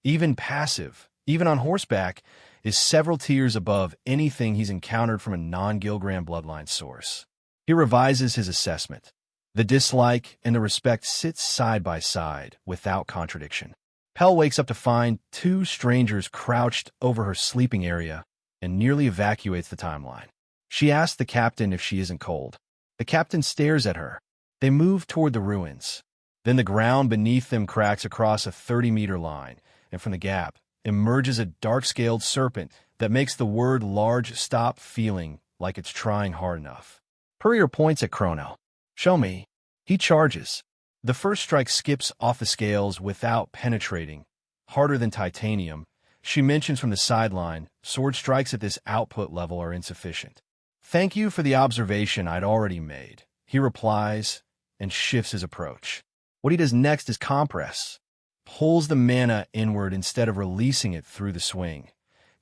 even passive, even on horseback, is several tiers above anything he's encountered from a non-Gilgran bloodline source. He revises his assessment. The dislike and the respect sit side by side without contradiction. Pell wakes up to find 2 strangers crouched over her sleeping area and nearly evacuates the timeline. She asks the captain if she isn't cold. The captain stares at her. They move toward the ruins. Then the ground beneath them cracks across a 30-meter line, and from the gap emerges a dark-scaled serpent that makes the word large stop feeling like it's trying hard enough. Purrier points at Chrono. Show me. He charges. The first strike skips off the scales without penetrating. Harder than titanium. She mentions from the sideline, sword strikes at this output level are insufficient. Thank you for the observation I'd already made, he replies and shifts his approach. What he does next is compress. Pulls the mana inward instead of releasing it through the swing.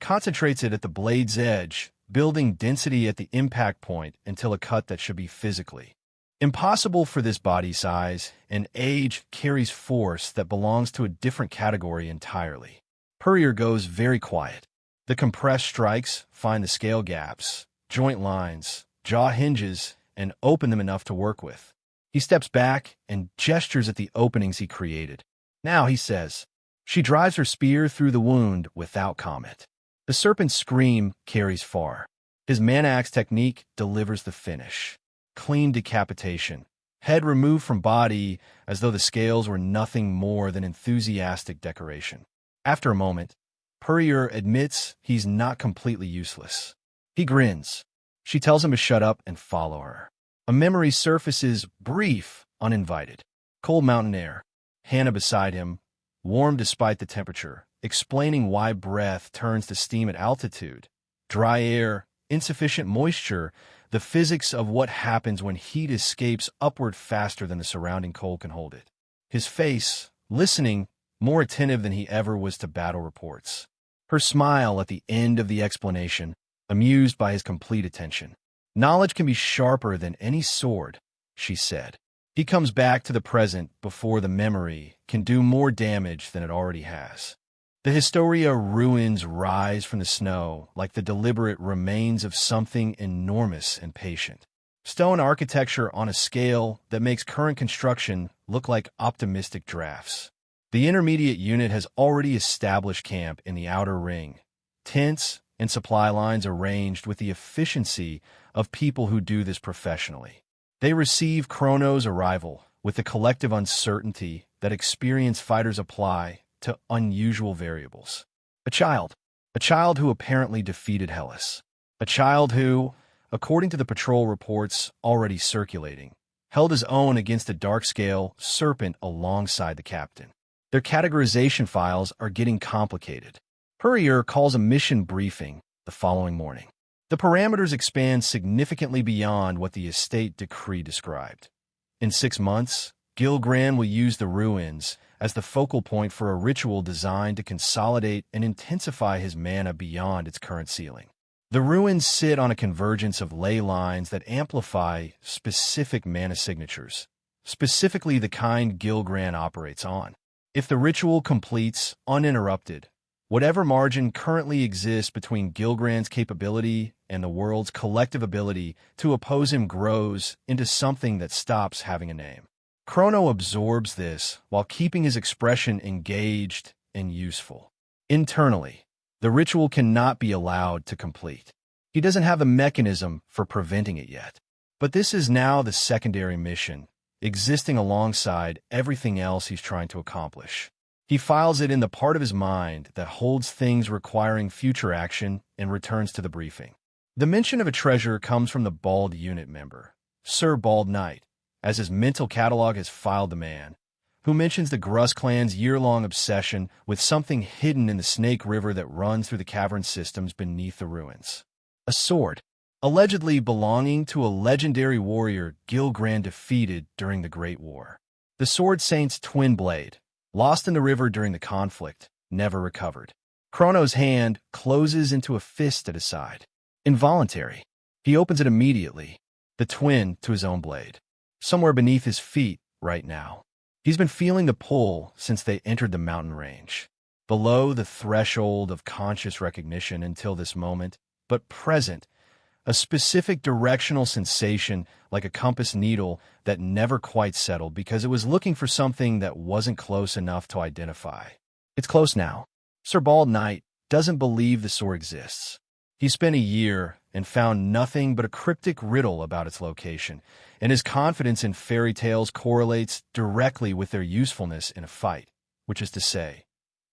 Concentrates it at the blade's edge, building density at the impact point until a cut that should be physically impossible for this body size, and age carries force that belongs to a different category entirely. Purrier goes very quiet. The compressed strikes find the scale gaps, joint lines, jaw hinges, and open them enough to work with. He steps back and gestures at the openings he created. Now, he says. She drives her spear through the wound without comment. The serpent's scream carries far. His man-axe technique delivers the finish. Clean decapitation. Head removed from body as though the scales were nothing more than enthusiastic decoration. After a moment, Purrier admits he's not completely useless. He grins. She tells him to shut up and follow her. A memory surfaces, brief, uninvited. Cold mountain air. Hannah beside him, warm despite the temperature, explaining why breath turns to steam at altitude. Dry air, insufficient moisture, the physics of what happens when heat escapes upward faster than the surrounding cold can hold it. His face, listening, more attentive than he ever was to battle reports. Her smile at the end of the explanation, amused by his complete attention. Knowledge can be sharper than any sword, she said. He comes back to the present before the memory can do more damage than it already has. The Historia ruins rise from the snow like the deliberate remains of something enormous and patient. Stone architecture on a scale that makes current construction look like optimistic drafts. The intermediate unit has already established camp in the outer ring. Tents and supply lines arranged with the efficiency of people who do this professionally. They receive Chrono's arrival with the collective uncertainty that experienced fighters apply to unusual variables. A child who apparently defeated Hellas. A child who, according to the patrol reports already circulating, held his own against a dark-scale serpent alongside the captain. Their categorization files are getting complicated. Purrier calls a mission briefing the following morning. The parameters expand significantly beyond what the estate decree described. In 6 months, Gilgran will use the ruins as the focal point for a ritual designed to consolidate and intensify his mana beyond its current ceiling. The ruins sit on a convergence of ley lines that amplify specific mana signatures, specifically the kind Gilgran operates on. If the ritual completes uninterrupted, whatever margin currently exists between Gilgran's capability and the world's collective ability to oppose him grows into something that stops having a name. Chrono absorbs this while keeping his expression engaged and useful. Internally, the ritual cannot be allowed to complete. He doesn't have the mechanism for preventing it yet. But this is now the secondary mission, existing alongside everything else he's trying to accomplish. He files it in the part of his mind that holds things requiring future action and returns to the briefing. The mention of a treasure comes from the Bald unit member, Sir Bald Knight, as his mental catalog has filed the man, who mentions the Gruss clan's year-long obsession with something hidden in the Snake River that runs through the cavern systems beneath the ruins. A sword, allegedly belonging to a legendary warrior Gilgran defeated during the Great War. The Sword Saint's twin blade, lost in the river during the conflict, never recovered. Chrono's hand closes into a fist at his side. Involuntary. He opens it immediately, the twin to his own blade. Somewhere beneath his feet right now. He's been feeling the pull since they entered the mountain range. Below the threshold of conscious recognition until this moment, but present, a specific directional sensation like a compass needle that never quite settled because it was looking for something that wasn't close enough to identify. It's close now. Sir Bald Knight doesn't believe the sword exists. He spent a year and found nothing but a cryptic riddle about its location, and his confidence in fairy tales correlates directly with their usefulness in a fight, which is to say,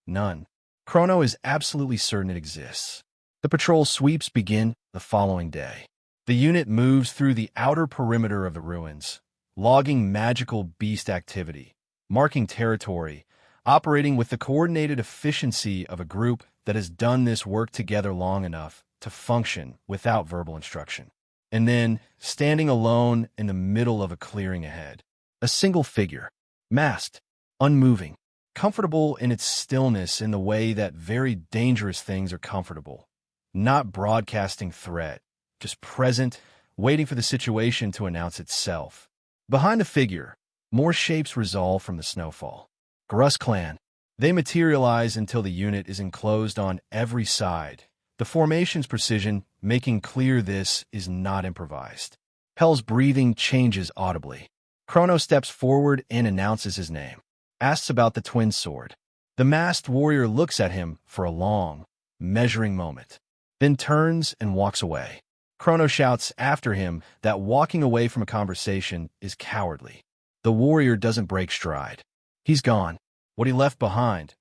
none. Chrono is absolutely certain it exists. The patrol sweeps begin the following day. The unit moves through the outer perimeter of the ruins, logging magical beast activity, marking territory, operating with the coordinated efficiency of a group that has done this work together long enough to function without verbal instruction. And then, standing alone in the middle of a clearing ahead, a single figure, masked, unmoving, comfortable in its stillness in the way that very dangerous things are comfortable. Not broadcasting threat, just present, waiting for the situation to announce itself. Behind the figure, more shapes resolve from the snowfall. Gruss clan. They materialize until the unit is enclosed on every side. The formation's precision making clear this is not improvised. Pel's breathing changes audibly. Chrono steps forward and announces his name. Asks about the twin sword. The masked warrior looks at him for a long, measuring moment, then turns and walks away. Chrono shouts after him that walking away from a conversation is cowardly. The warrior doesn't break stride. He's gone. What he left behind,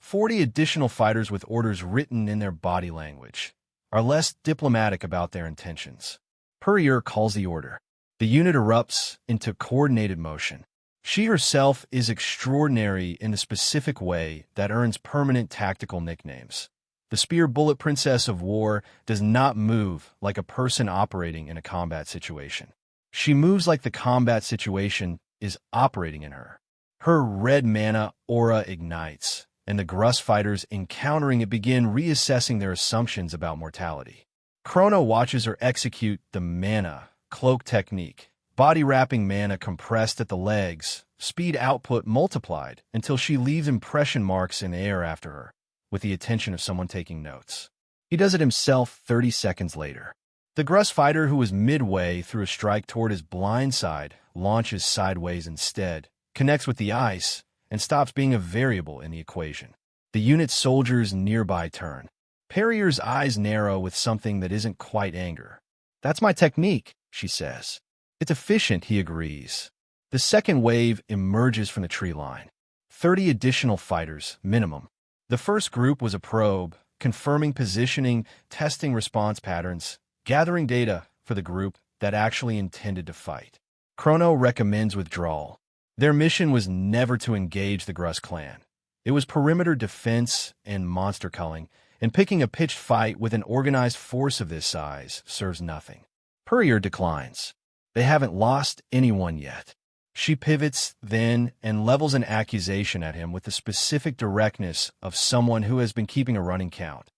40 additional fighters with orders written in their body language are less diplomatic about their intentions. Puryear calls the order. The unit erupts into coordinated motion. She herself is extraordinary in a specific way that earns permanent tactical nicknames. The Spear Bullet Princess of War does not move like a person operating in a combat situation. She moves like the combat situation is operating in her. Her red mana aura ignites, and the Gruss fighters encountering it begin reassessing their assumptions about mortality. Chrono watches her execute the mana cloak technique, body wrapping mana compressed at the legs, speed output multiplied until she leaves impression marks in air after her, with the attention of someone taking notes. He does it himself 30 seconds later. The Gruss fighter, who is midway through a strike toward his blind side, launches sideways instead, connects with the ice, and stops being a variable in the equation. The unit's soldiers nearby turn. Perrier's eyes narrow with something that isn't quite anger. "That's my technique," she says. "It's efficient," he agrees. The second wave emerges from the tree line. 30 additional fighters, minimum. The first group was a probe, confirming positioning, testing response patterns, gathering data for the group that actually intended to fight. Chrono recommends withdrawal. Their mission was never to engage the Gruss clan. It was perimeter defense and monster culling, and picking a pitched fight with an organized force of this size serves nothing. Puryear declines. They haven't lost anyone yet. She pivots then and levels an accusation at him with the specific directness of someone who has been keeping a running count.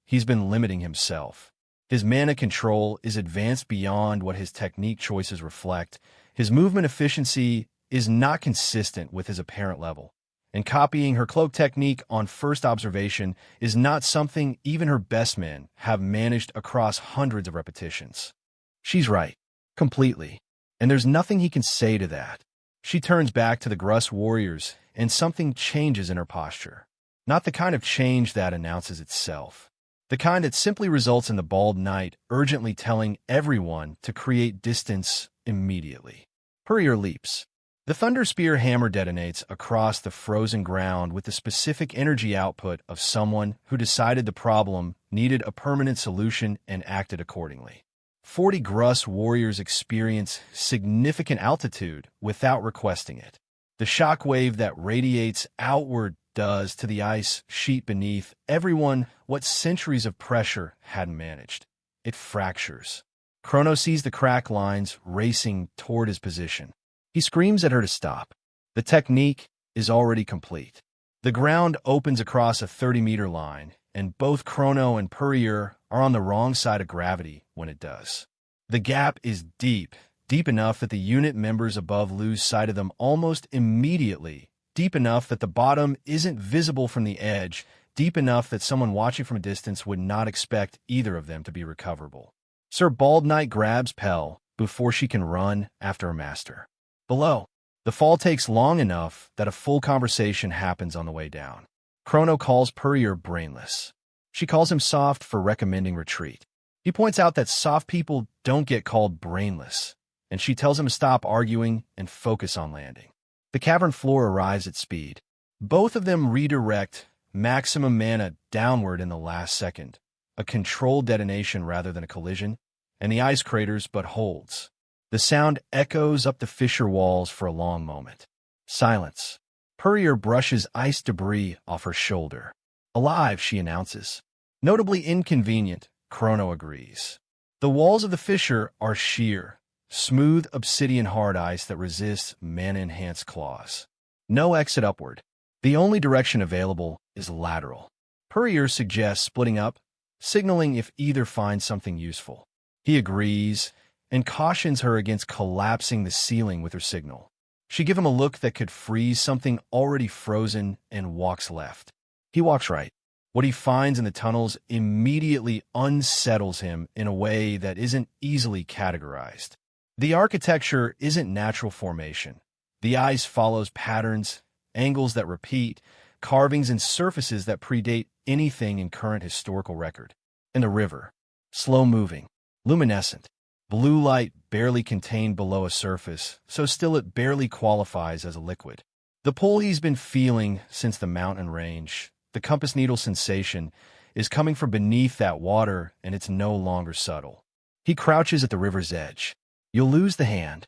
He's been limiting himself. His mana control is advanced beyond what his technique choices reflect. His movement efficiency is not consistent with his apparent level, and copying her cloak technique on first observation is not something even her best men have managed across hundreds of repetitions. She's right, completely, and there's nothing he can say to that. She turns back to the Gruss warriors, and something changes in her posture. Not the kind of change that announces itself. The kind that simply results in the bald knight urgently telling everyone to create distance immediately. Puryear leaps. The Thunder Spear hammer detonates across the frozen ground with the specific energy output of someone who decided the problem needed a permanent solution and acted accordingly. 40 Gruss warriors experience significant altitude without requesting it. The shockwave that radiates outward does to the ice sheet beneath everyone what centuries of pressure hadn't managed. It fractures. Chrono sees the crack lines racing toward his position. He screams at her to stop. The technique is already complete. The ground opens across a 30-meter line, and both Chrono and Puryear are on the wrong side of gravity when it does. The gap is deep enough that the unit members above lose sight of them almost immediately, deep enough that the bottom isn't visible from the edge, deep enough that someone watching from a distance would not expect either of them to be recoverable. Sir Bald Knight grabs Pell before she can run after her master. Below, the fall takes long enough that a full conversation happens on the way down. Chrono calls Puryear brainless. She calls him soft for recommending retreat. He points out that soft people don't get called brainless, and she tells him to stop arguing and focus on landing. The cavern floor arrives at speed. Both of them redirect maximum mana downward in the last second, a controlled detonation rather than a collision, and the ice craters but holds. The sound echoes up the fissure walls for a long moment. Silence. Puryear brushes ice debris off her shoulder. "Alive," she announces. "Notably inconvenient," Chrono agrees. The walls of the fissure are sheer, smooth obsidian hard ice that resists mana-enhanced claws. No exit upward. The only direction available is lateral. Puryear suggests splitting up, signaling if either finds something useful. He agrees and cautions her against collapsing the ceiling with her signal. She gives him a look that could freeze something already frozen and walks left. He walks right. What he finds in the tunnels immediately unsettles him in a way that isn't easily categorized. The architecture isn't natural formation. The ice follows patterns, angles that repeat, carvings and surfaces that predate anything in current historical record. And the river, slow-moving, luminescent, blue light barely contained below a surface, so still it barely qualifies as a liquid. The pull he's been feeling since the mountain range, the compass needle sensation, is coming from beneath that water, and it's no longer subtle. He crouches at the river's edge. You'll lose the hand.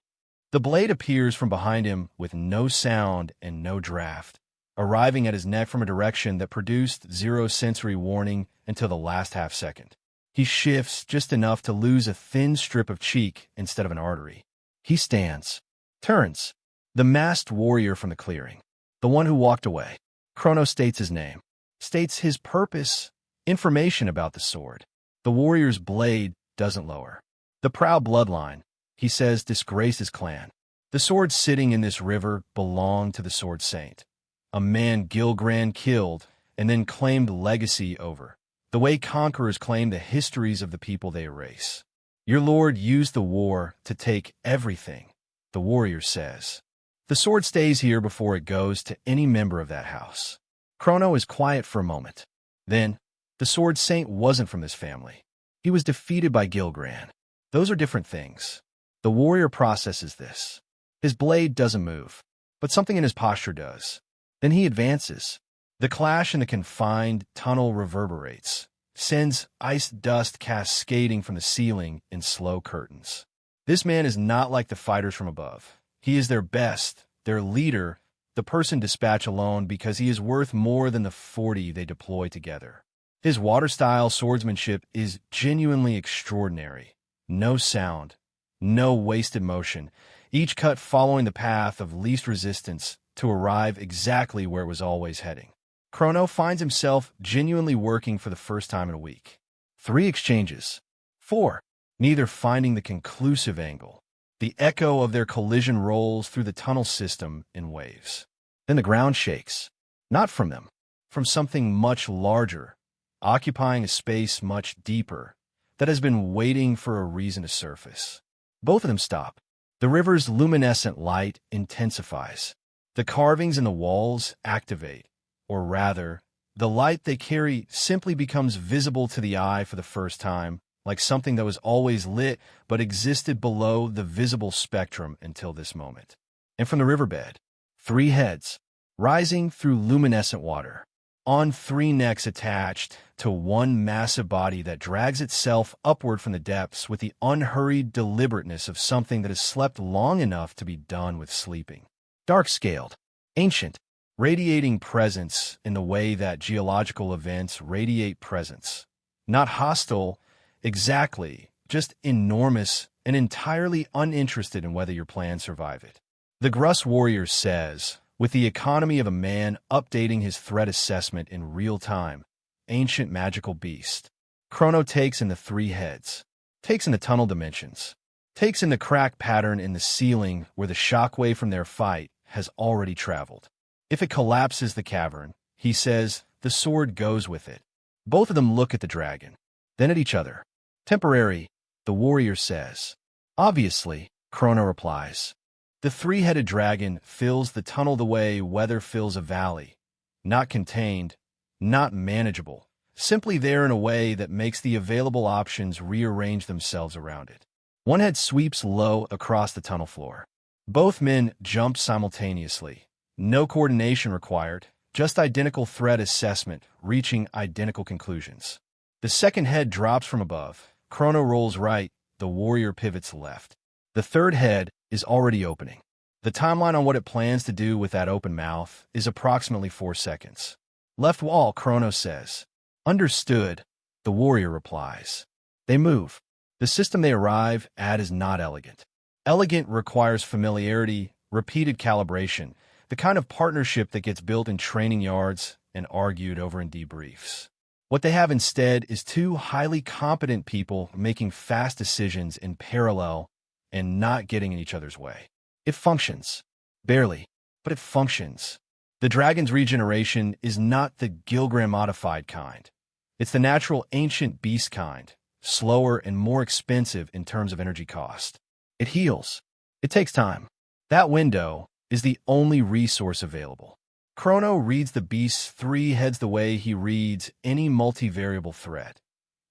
The blade appears from behind him with no sound and no draft, arriving at his neck from a direction that produced zero sensory warning until the last half second. He shifts just enough to lose a thin strip of cheek instead of an artery. He stands, turns. The masked warrior from the clearing, the one who walked away. Chrono states his name, states his purpose, information about the sword. The warrior's blade doesn't lower. The proud bloodline, he says, disgraced his clan. The sword sitting in this river belonged to the sword saint, a man Gilgran killed and then claimed legacy over, the way conquerors claim the histories of the people they erase. Your lord used the war to take everything, the warrior says. The sword stays here before it goes to any member of that house. Chrono is quiet for a moment. Then, the sword saint wasn't from this family. He was defeated by Gilgran. Those are different things. The warrior processes this. His blade doesn't move, but something in his posture does. Then he advances. The clash in the confined tunnel reverberates, sends ice dust cascading from the ceiling in slow curtains. This man is not like the fighters from above. He is their best, their leader, the person dispatched alone because he is worth more than the 40 they deploy together. His water-style swordsmanship is genuinely extraordinary. No sound, no wasted motion, each cut following the path of least resistance to arrive exactly where it was always heading. Chrono finds himself genuinely working for the first time in a week. 3 exchanges. 4. Neither finding the conclusive angle. The echo of their collision rolls through the tunnel system in waves. Then the ground shakes. Not from them. From something much larger, occupying a space much deeper, that has been waiting for a reason to surface. Both of them stop. The river's luminescent light intensifies. The carvings in the walls activate, or rather, the light they carry simply becomes visible to the eye for the first time, like something that was always lit but existed below the visible spectrum until this moment. And from the riverbed, 3 heads, rising through luminescent water, on 3 necks attached to one massive body that drags itself upward from the depths with the unhurried deliberateness of something that has slept long enough to be done with sleeping. Dark-scaled, ancient, radiating presence in the way that geological events radiate presence. Not hostile, exactly, just enormous and entirely uninterested in whether your plans survive it. The Gruss Warrior says, with the economy of a man updating his threat assessment in real time, ancient magical beast. Chrono takes in the 3 heads, takes in the tunnel dimensions, takes in the crack pattern in the ceiling where the shockwave from their fight has already traveled. If it collapses the cavern, he says, the sword goes with it. Both of them look at the dragon, then at each other. Temporary, the warrior says. Obviously, Chrono replies. The 3-headed dragon fills the tunnel the way weather fills a valley. Not contained, not manageable, simply there in a way that makes the available options rearrange themselves around it. One head sweeps low across the tunnel floor. Both men jump simultaneously. No coordination required, just identical threat assessment, reaching identical conclusions. The second head drops from above. Chrono rolls right, the warrior pivots left. The 3rd head is already opening. The timeline on what it plans to do with that open mouth is approximately 4 seconds. Left wall, Chrono says. Understood, the warrior replies. They move. The system they arrive at is not elegant. Elegant requires familiarity, repeated calibration, the kind of partnership that gets built in training yards and argued over in debriefs. What they have instead is 2 highly competent people making fast decisions in parallel and not getting in each other's way. It functions. Barely, but it functions. The dragon's regeneration is not the Gilgram-modified kind. It's the natural ancient beast kind, slower and more expensive in terms of energy cost. It heals. It takes time. That window is the only resource available. Chrono reads the beast's 3 heads the way he reads any multivariable threat,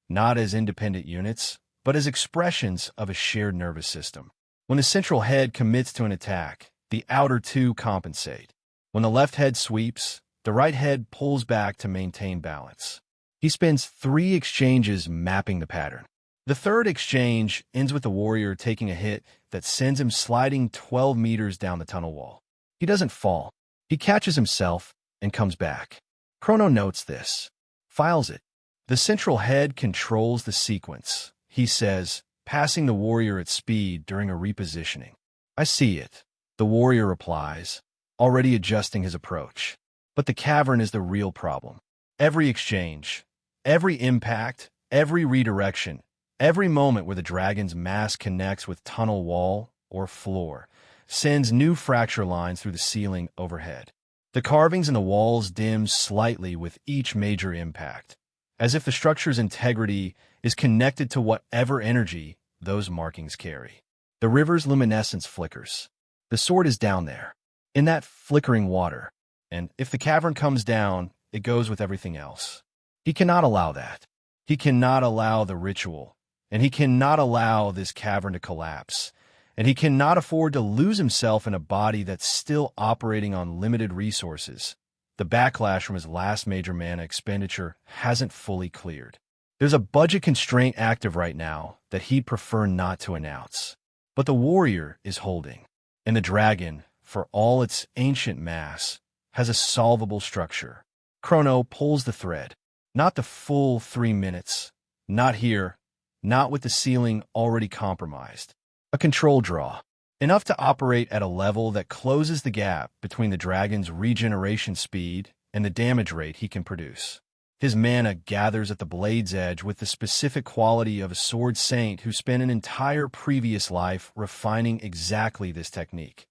not as independent units, but as expressions of a shared nervous system. When the central head commits to an attack, the outer 2 compensate. When the left head sweeps, The right head pulls back to maintain balance. He spends 3 exchanges mapping the pattern. The third exchange ends with the warrior taking a hit that sends him sliding 12 meters down the tunnel wall. He doesn't fall. He catches himself and comes back. Chrono notes this, files it. The central head controls the sequence, he says, passing the warrior at speed during a repositioning. I see it, the warrior replies, already adjusting his approach. But the cavern is the real problem. Every exchange, every impact, every redirection, every moment where the dragon's mass connects with tunnel wall or floor sends new fracture lines through the ceiling overhead. The carvings in the walls dim slightly with each major impact, as if the structure's integrity is connected to whatever energy those markings carry. The river's luminescence flickers. The sword is down there, in that flickering water, and if the cavern comes down, it goes with everything else. He cannot allow that. He cannot allow the ritual, and he cannot allow this cavern to collapse, and he cannot afford to lose himself in a body that's still operating on limited resources. The backlash from his last major mana expenditure hasn't fully cleared. There's a budget constraint active right now that he'd prefer not to announce. But the warrior is holding, and the dragon, for all its ancient mass, has a solvable structure. Chrono pulls the thread. Not the full 3 minutes. Not here. Not with the ceiling already compromised. A control draw. Enough to operate at a level that closes the gap between the dragon's regeneration speed and the damage rate he can produce. His mana gathers at the blade's edge with the specific quality of a sword saint who spent an entire previous life refining exactly this technique.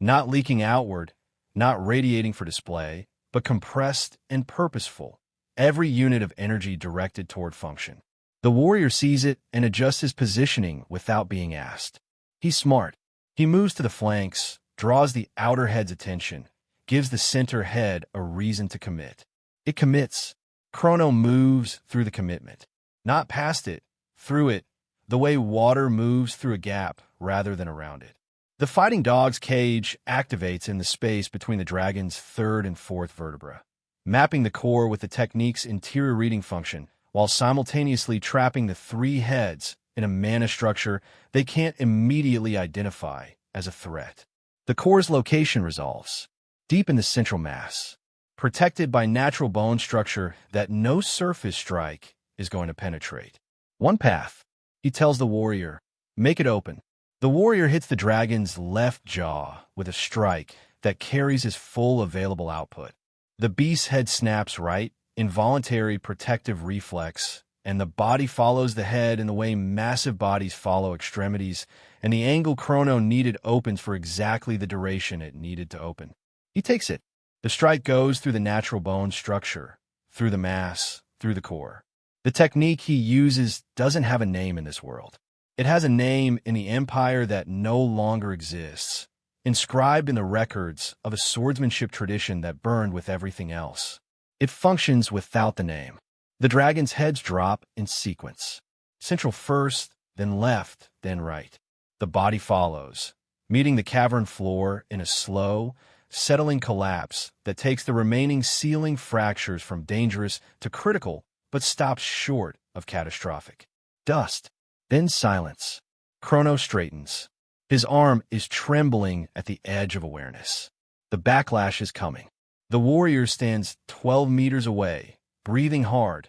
Not leaking outward, not radiating for display, but compressed and purposeful, every unit of energy directed toward function. The warrior sees it and adjusts his positioning without being asked. He's smart. He moves to the flanks, draws the outer head's attention, gives the center head a reason to commit. It commits. Chrono moves through the commitment. Not past it, through it, the way water moves through a gap rather than around it. The fighting dog's cage activates in the space between the dragon's third and fourth vertebra, mapping the core with the technique's interior reading function, while simultaneously trapping the 3 heads in a mana structure they can't immediately identify as a threat. The core's location resolves, deep in the central mass, protected by natural bone structure that no surface strike is going to penetrate. One path, he tells the warrior, make it open. The warrior hits the dragon's left jaw with a strike that carries his full available output. The beast's head snaps right, involuntary protective reflex, and the body follows the head in the way massive bodies follow extremities, and the angle Chrono needed opens for exactly the duration it needed to open. He takes it. The strike goes through the natural bone structure, through the mass, through the core. The technique he uses doesn't have a name in this world. It has a name in the empire that no longer exists, inscribed in the records of a swordsmanship tradition that burned with everything else. It functions without the name. The dragon's heads drop in sequence. Central first, then left, then right. The body follows, meeting the cavern floor in a slow, settling collapse that takes the remaining ceiling fractures from dangerous to critical, but stops short of catastrophic. Dust, then silence. Chrono straightens. His arm is trembling at the edge of awareness. The backlash is coming. The warrior stands 12 meters away, breathing hard,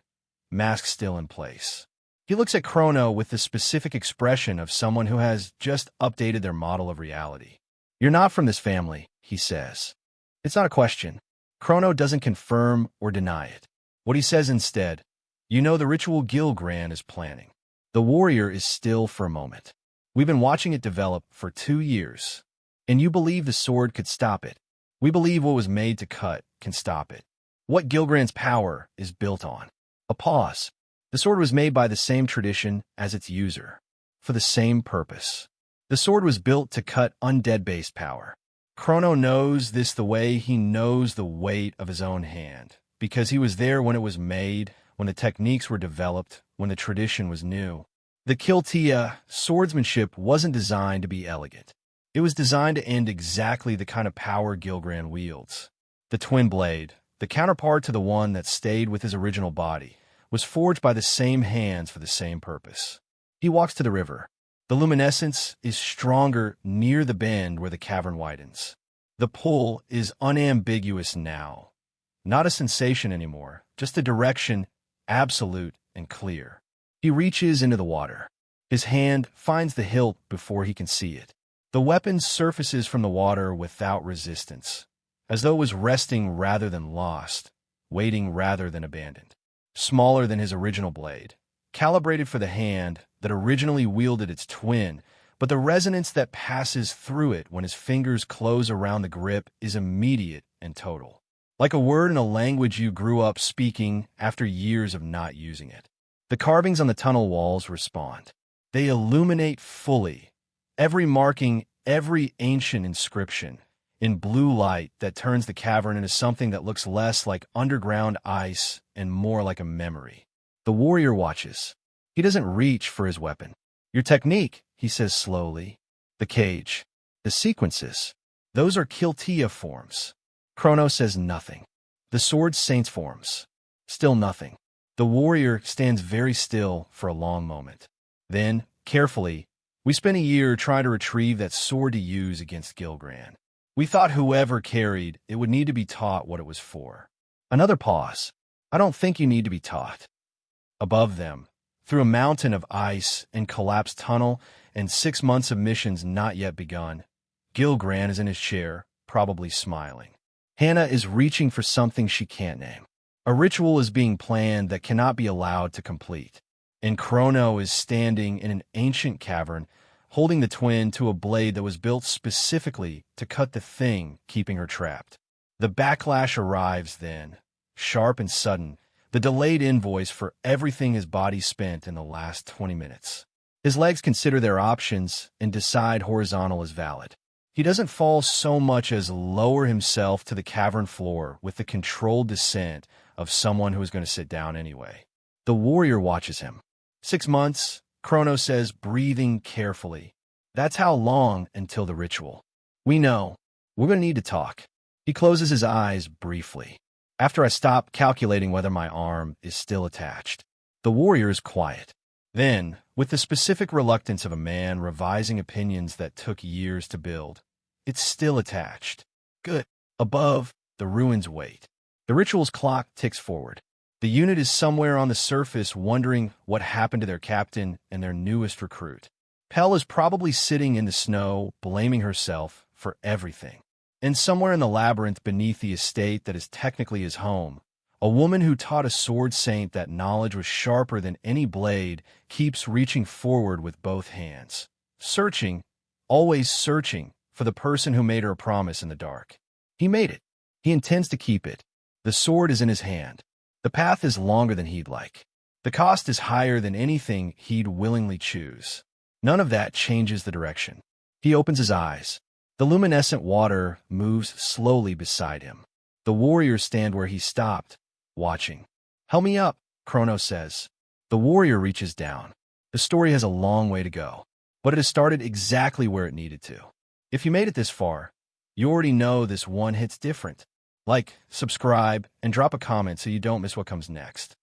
mask still in place. He looks at Chrono with the specific expression of someone who has just updated their model of reality. You're not from this family, he says. It's not a question. Chrono doesn't confirm or deny it. What he says instead, you know the ritual Gilgran is planning. The warrior is still for a moment. We've been watching it develop for 2 years, and you believe the sword could stop it. We believe what was made to cut can stop it. What Gilgran's power is built on. A pause. The sword was made by the same tradition as its user, for the same purpose. The sword was built to cut undead-based power. Chrono knows this the way he knows the weight of his own hand, because he was there when it was made, when the techniques were developed, when the tradition was new. The Kiltia swordsmanship wasn't designed to be elegant. It was designed to end exactly the kind of power Gilgran wields. The twin blade, the the counterpart to the one that stayed with his original body, was forged by the same hands for the same purpose. He walks to the river. The luminescence is stronger near the bend where the cavern widens. The pull is unambiguous now. Not a sensation anymore, just a direction, absolute and clear. He reaches into the water. His hand finds the hilt before he can see it. The weapon surfaces from the water without resistance, as though it was resting rather than lost, waiting rather than abandoned. Smaller than his original blade, calibrated for the hand that originally wielded its twin, but the resonance that passes through it when his fingers close around the grip is immediate and total. Like a word in a language you grew up speaking after years of not using it. The carvings on the tunnel walls respond. They illuminate fully, every marking, every ancient inscription, in blue light that turns the cavern into something that looks less like underground ice and more like a memory. The warrior watches. He doesn't reach for his weapon. Your technique, he says slowly. The cage. The sequences. Those are Kiltia forms. Chrono says nothing. The sword saints forms. Still nothing. The warrior stands very still for a long moment. Then, carefully, we spent a year trying to retrieve that sword to use against Gilgran. We thought whoever carried it would need to be taught what it was for. Another pause. I don't think you need to be taught. Above them, through a mountain of ice and collapsed tunnel and 6 months of missions not yet begun, Gilgran is in his chair, probably smiling. Hannah is reaching for something she can't name. A ritual is being planned that cannot be allowed to complete. And Chrono is standing in an ancient cavern, holding the twin to a blade that was built specifically to cut the thing keeping her trapped. The backlash arrives then, sharp and sudden, the delayed invoice for everything his body spent in the last 20 minutes. His legs consider their options and decide horizontal is valid. He doesn't fall so much as lower himself to the cavern floor with the controlled descent of someone who is going to sit down anyway. The warrior watches him. 6 months, Chrono says, breathing carefully. That's how long until the ritual. We know. We're going to need to talk. He closes his eyes briefly. After I stop calculating whether my arm is still attached. The warrior is quiet. Then, with the specific reluctance of a man revising opinions that took years to build, it's still attached. Good. Above, the ruins wait. The ritual's clock ticks forward. The unit is somewhere on the surface wondering what happened to their captain and their newest recruit. Pell is probably sitting in the snow, blaming herself for everything. And somewhere in the labyrinth beneath the estate that is technically his home, a woman who taught a sword saint that knowledge was sharper than any blade keeps reaching forward with both hands. Searching, always searching, for the person who made her a promise in the dark. He made it. He intends to keep it. The sword is in his hand. The path is longer than he'd like. The cost is higher than anything he'd willingly choose. None of that changes the direction. He opens his eyes. The luminescent water moves slowly beside him. The warriors stand where he stopped, watching. Help me up, Chrono says. The warrior reaches down. The story has a long way to go, but it has started exactly where it needed to. If you made it this far, you already know this one hits different. Like, subscribe, and drop a comment so you don't miss what comes next.